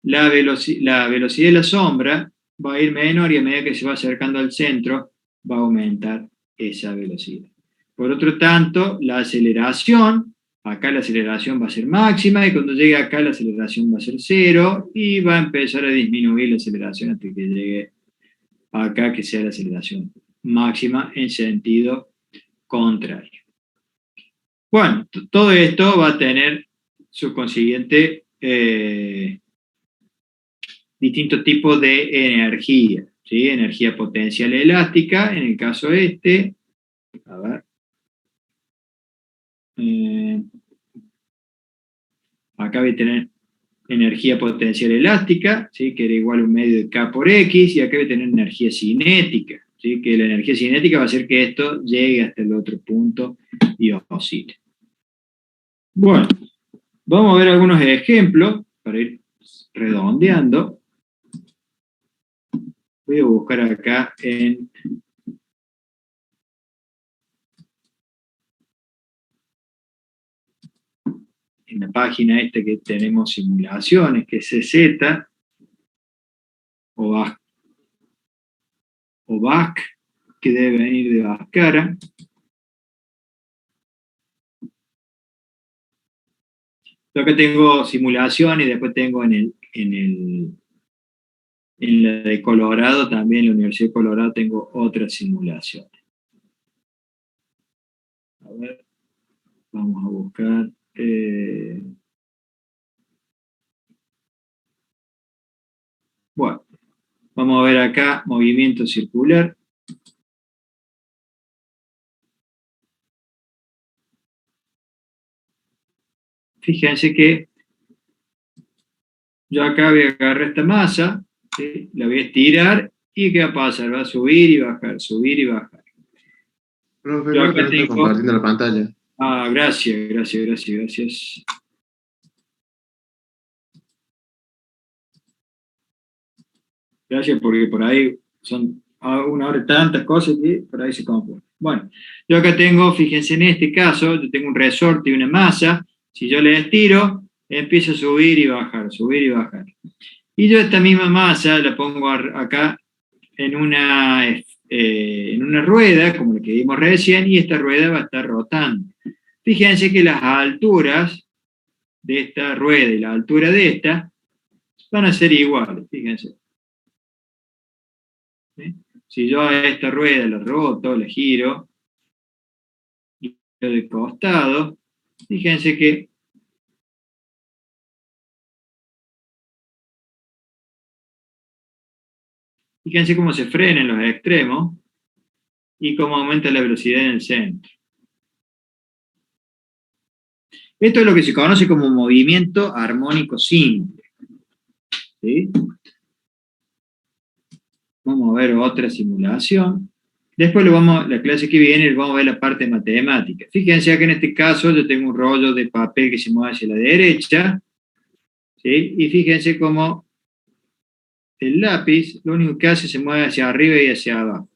S1: la velocidad de la sombra va a ir menor, y a medida que se va acercando al centro, va a aumentar esa velocidad. Por otro tanto, la aceleración, acá la aceleración va a ser máxima, y cuando llegue acá la aceleración va a ser 0, y va a empezar a disminuir la aceleración hasta que llegue acá, que sea la aceleración máxima en sentido contrario. Bueno, todo esto va a tener su consiguiente distintos tipos de energía, ¿sí? Energía potencial elástica, en el caso este, a ver, acá voy a tener energía potencial elástica, ¿sí? Que era igual a un medio de K por X, y acá voy a tener energía cinética, ¿sí? Que la energía cinética va a hacer que esto llegue hasta el otro punto y oscile. Bueno, vamos a ver algunos ejemplos para ir redondeando. Voy a buscar acá en la página esta que tenemos simulaciones, que es CZ, o BAC, que debe venir de Bhaskara. Yo acá tengo simulaciones y después tengo en la de Colorado, también en la Universidad de Colorado tengo otras simulaciones. A ver, vamos a buscar. Bueno, vamos a ver acá movimiento circular. Fíjense que yo acá voy a agarrar esta masa, ¿sí? La voy a estirar, y ¿qué va a pasar? Va a subir y bajar, subir y bajar.
S5: Profe,
S1: Yo
S5: no,
S1: acá
S5: que no estoy
S1: tengo...
S5: compartiendo la pantalla.
S1: Ah, gracias. Gracias, porque por ahí son una hora tantas cosas que por ahí se confunden. Bueno, yo acá tengo, fíjense en este caso, yo tengo un resorte y una masa. Si yo le estiro, empieza a subir y bajar, subir y bajar. Y yo esta misma masa la pongo acá en una rueda, como la que vimos recién, y esta rueda va a estar rotando. Fíjense que las alturas de esta rueda y la altura de esta van a ser iguales, fíjense. ¿Sí? Si yo a esta rueda la roto, la giro, y de costado, fíjense que cómo se frena en los extremos y cómo aumenta la velocidad en el centro. Esto es lo que se conoce como movimiento armónico simple. ¿Sí? Vamos a ver otra simulación. Después la clase que viene vamos a ver la parte matemática. Fíjense que en este caso yo tengo un rollo de papel que se mueve hacia la derecha, ¿sí? Y fíjense cómo el lápiz lo único que hace se mueve hacia arriba y hacia abajo,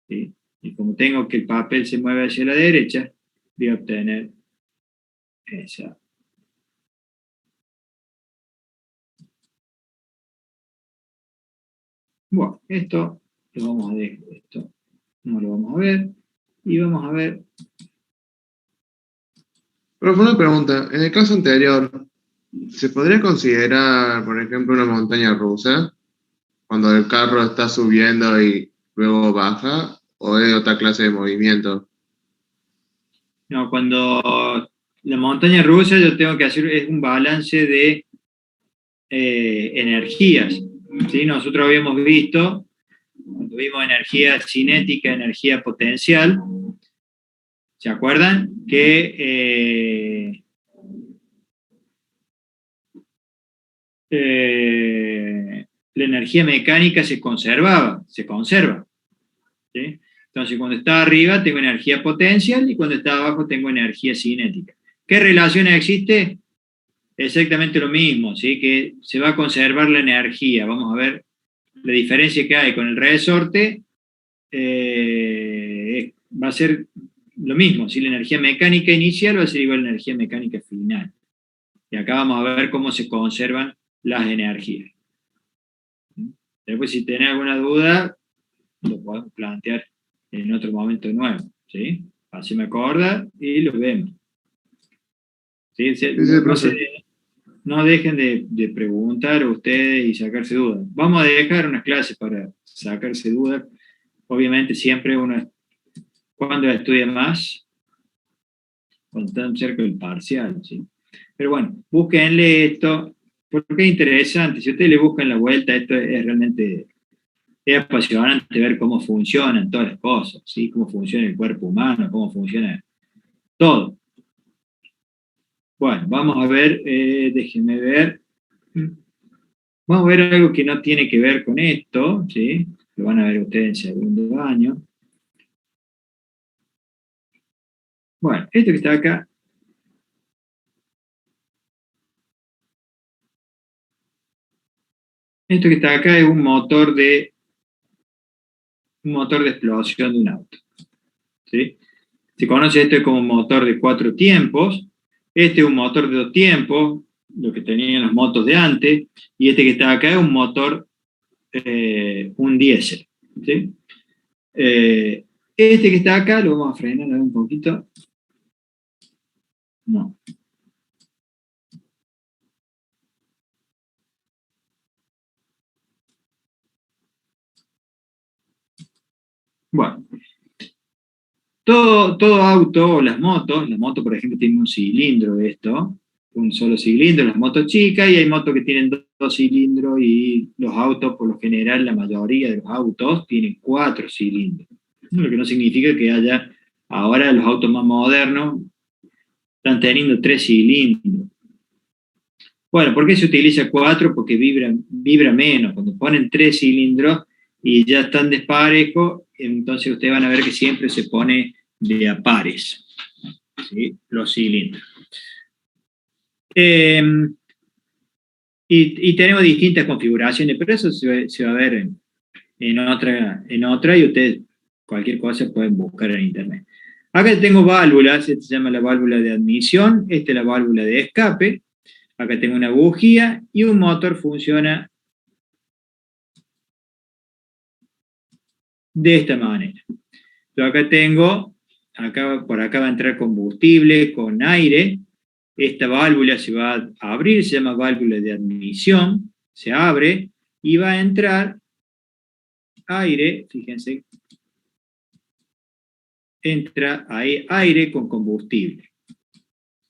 S1: ¿sí? Y como tengo que el papel se mueve hacia la derecha, voy a obtener esa. Bueno, esto lo vamos a dejar, esto no lo vamos a ver, y vamos a ver.
S5: Pero fue una pregunta, en el caso anterior, ¿se podría considerar, por ejemplo, una montaña rusa? Cuando el carro está subiendo y luego baja, ¿o es otra clase de movimiento?
S1: No, cuando la montaña rusa yo tengo que hacer es un balance de energías. ¿Sí? Nosotros habíamos visto, cuando vimos energía cinética, energía potencial, ¿se acuerdan? Que la energía mecánica se conserva. ¿Sí? Entonces, cuando está arriba tengo energía potencial y cuando está abajo tengo energía cinética. ¿Qué relación existe? Exactamente lo mismo, ¿sí? Que se va a conservar la energía. Vamos a ver la diferencia que hay con el resorte. Va a ser lo mismo, ¿sí? La energía mecánica inicial va a ser igual a la energía mecánica final. Y acá vamos a ver cómo se conservan las energías. Después, si tenés alguna duda, lo podemos plantear en otro momento nuevo, ¿sí? Así me acorda y lo vemos. ¿Sí? No dejen de preguntar a ustedes y sacarse dudas. Vamos a dejar unas clases para sacarse dudas. Obviamente siempre uno, cuando estudia más, cuando están cerca del parcial, ¿sí? Pero bueno, búsquenle esto, porque es interesante. Si ustedes le buscan la vuelta, esto es realmente es apasionante ver cómo funcionan todas las cosas, ¿sí? Cómo funciona el cuerpo humano, cómo funciona todo. Bueno, vamos a ver, déjenme ver. Vamos a ver algo que no tiene que ver con esto, ¿sí? Lo van a ver ustedes en segundo año. Bueno, esto que está acá. Esto que está acá es un motor de explosión de un auto, ¿sí? Se conoce esto como motor de 4 tiempos. Este es un motor de 2 tiempos, lo que tenían las motos de antes, y este que está acá es un motor, un diésel, ¿sí? Este que está acá, lo vamos a frenar un poquito. No. Bueno, todo auto, o las motos, la moto por ejemplo tiene un cilindro de esto, un solo cilindro, las motos chicas, y hay motos que tienen 2 cilindros, y los autos, por lo general, la mayoría de los autos tienen 4 cilindros. Lo que no significa que haya, ahora los autos más modernos están teniendo 3 cilindros. Bueno, ¿por qué se utiliza 4? Porque vibra menos. Cuando ponen 3 cilindros y ya están desparejos, entonces ustedes van a ver que siempre se pone de a pares, ¿sí? Los cilindros. Y tenemos distintas configuraciones, pero eso se va a ver en otra, y ustedes cualquier cosa pueden buscar en internet. Acá tengo válvulas, esta se llama la válvula de admisión, esta es la válvula de escape. Acá tengo una bujía y un motor funciona de esta manera. Yo acá tengo, por acá va a entrar combustible con aire. Esta válvula se va a abrir, se llama válvula de admisión, se abre y va a entrar aire, fíjense, entra ahí aire con combustible,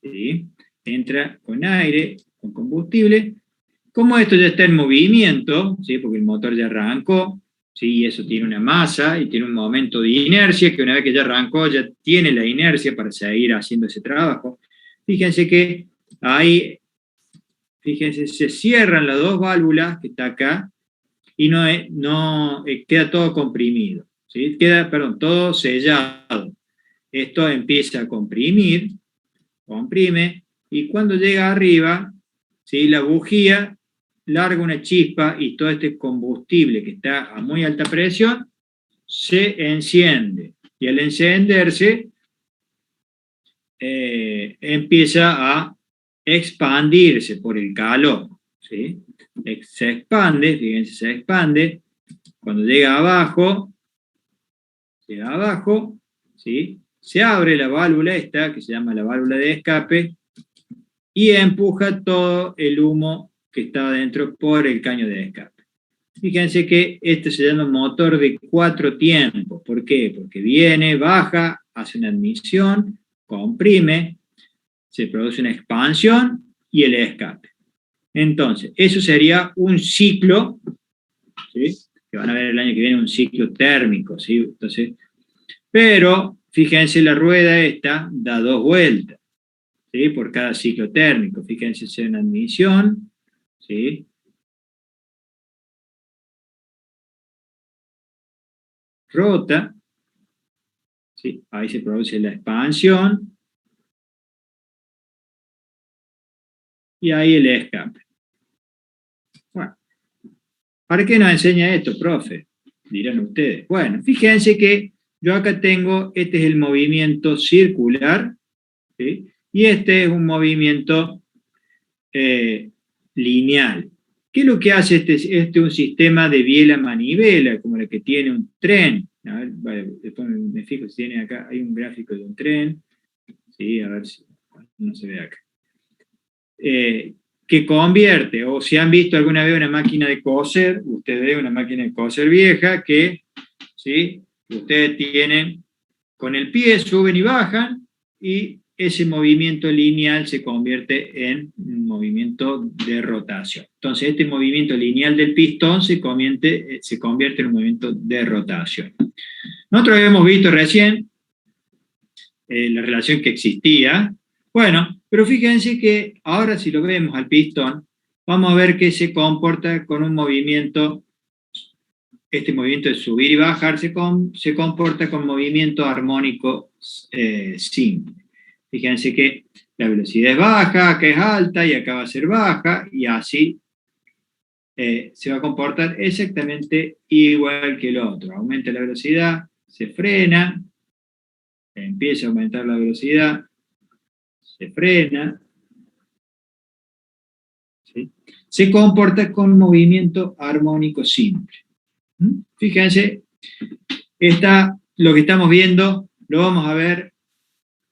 S1: ¿sí? Entra con aire, con combustible. Como esto ya está en movimiento, ¿sí? Porque el motor ya arrancó, ¿sí? Y eso tiene una masa y tiene un momento de inercia, que una vez que ya arrancó, ya tiene la inercia para seguir haciendo ese trabajo. Fíjense que ahí, fíjense, se cierran las 2 válvulas que está acá y no queda todo comprimido, ¿sí? Queda, perdón, todo sellado. Esto empieza a comprimir, comprime, y cuando llega arriba, ¿sí? La bujía larga una chispa y todo este combustible que está a muy alta presión se enciende. Y al encenderse, empieza a expandirse por el calor, ¿sí? Se expande, fíjense, se expande. Cuando llega abajo, ¿sí? Se abre la válvula esta, que se llama la válvula de escape, y empuja todo el humo que está adentro por el caño de escape. Fíjense que este se llama motor de 4 tiempos. ¿Por qué? Porque viene, baja, hace una admisión, comprime, se produce una expansión y el escape. Entonces, eso sería un ciclo, ¿sí? Que van a ver el año que viene un ciclo térmico, ¿sí? Entonces, pero, fíjense, la rueda esta da 2 vueltas, ¿sí? Por cada ciclo térmico. Fíjense, es una admisión, ¿sí? Rota, ¿sí? Ahí se produce la expansión, y ahí el escape. Bueno, ¿para qué nos enseña esto, profe? Dirán ustedes. Bueno, fíjense que yo acá tengo, este es el movimiento circular, ¿sí? Y este es un movimiento lineal. ¿Qué es lo que hace este un sistema de biela-manivela, como el que tiene un tren? A ver, vale, después me fijo si tiene acá, hay un gráfico de un tren, ¿sí? A ver si no se ve acá. Que convierte, o si han visto alguna vez una máquina de coser, ustedes ven una máquina de coser vieja que, ¿sí? Ustedes tienen, con el pie suben y bajan, y ese movimiento lineal se convierte en un movimiento de rotación. Entonces, este movimiento lineal del pistón se convierte en un movimiento de rotación. Nosotros habíamos visto recién la relación que existía. Bueno, pero fíjense que ahora si lo vemos al pistón, vamos a ver que se comporta con un movimiento, este movimiento de subir y bajar se comporta con movimiento armónico simple. Fíjense que la velocidad es baja, acá es alta y acá va a ser baja, y así se va a comportar exactamente igual que el otro. Aumenta la velocidad, se frena, empieza a aumentar la velocidad, se frena, ¿sí? Se comporta con movimiento armónico simple. Fíjense, lo que estamos viendo lo vamos a ver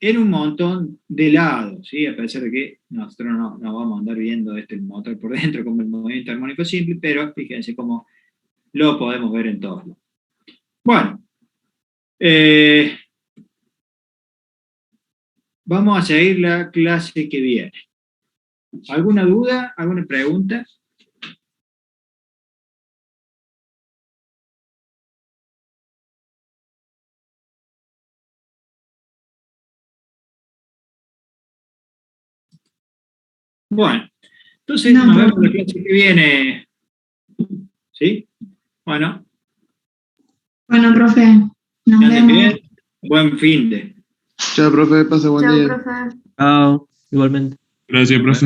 S1: en un montón de lados, ¿sí? A pesar de que nosotros no vamos a andar viendo el motor por dentro como el movimiento armónico simple, pero fíjense cómo lo podemos ver en todos lados. Bueno, vamos a seguir la clase que viene. ¿Alguna duda? ¿Alguna pregunta? Bueno, entonces
S7: No,
S1: nos
S7: profe.
S1: vemos la clase que viene. ¿Sí? Bueno,
S7: Bueno, profe, nos
S1: que anden
S7: vemos.
S1: bien. Buen fin de.
S5: Chao, profe, pase buen
S8: Chao,
S5: día.
S8: profe.
S9: Chao, igualmente.
S10: Gracias, profe.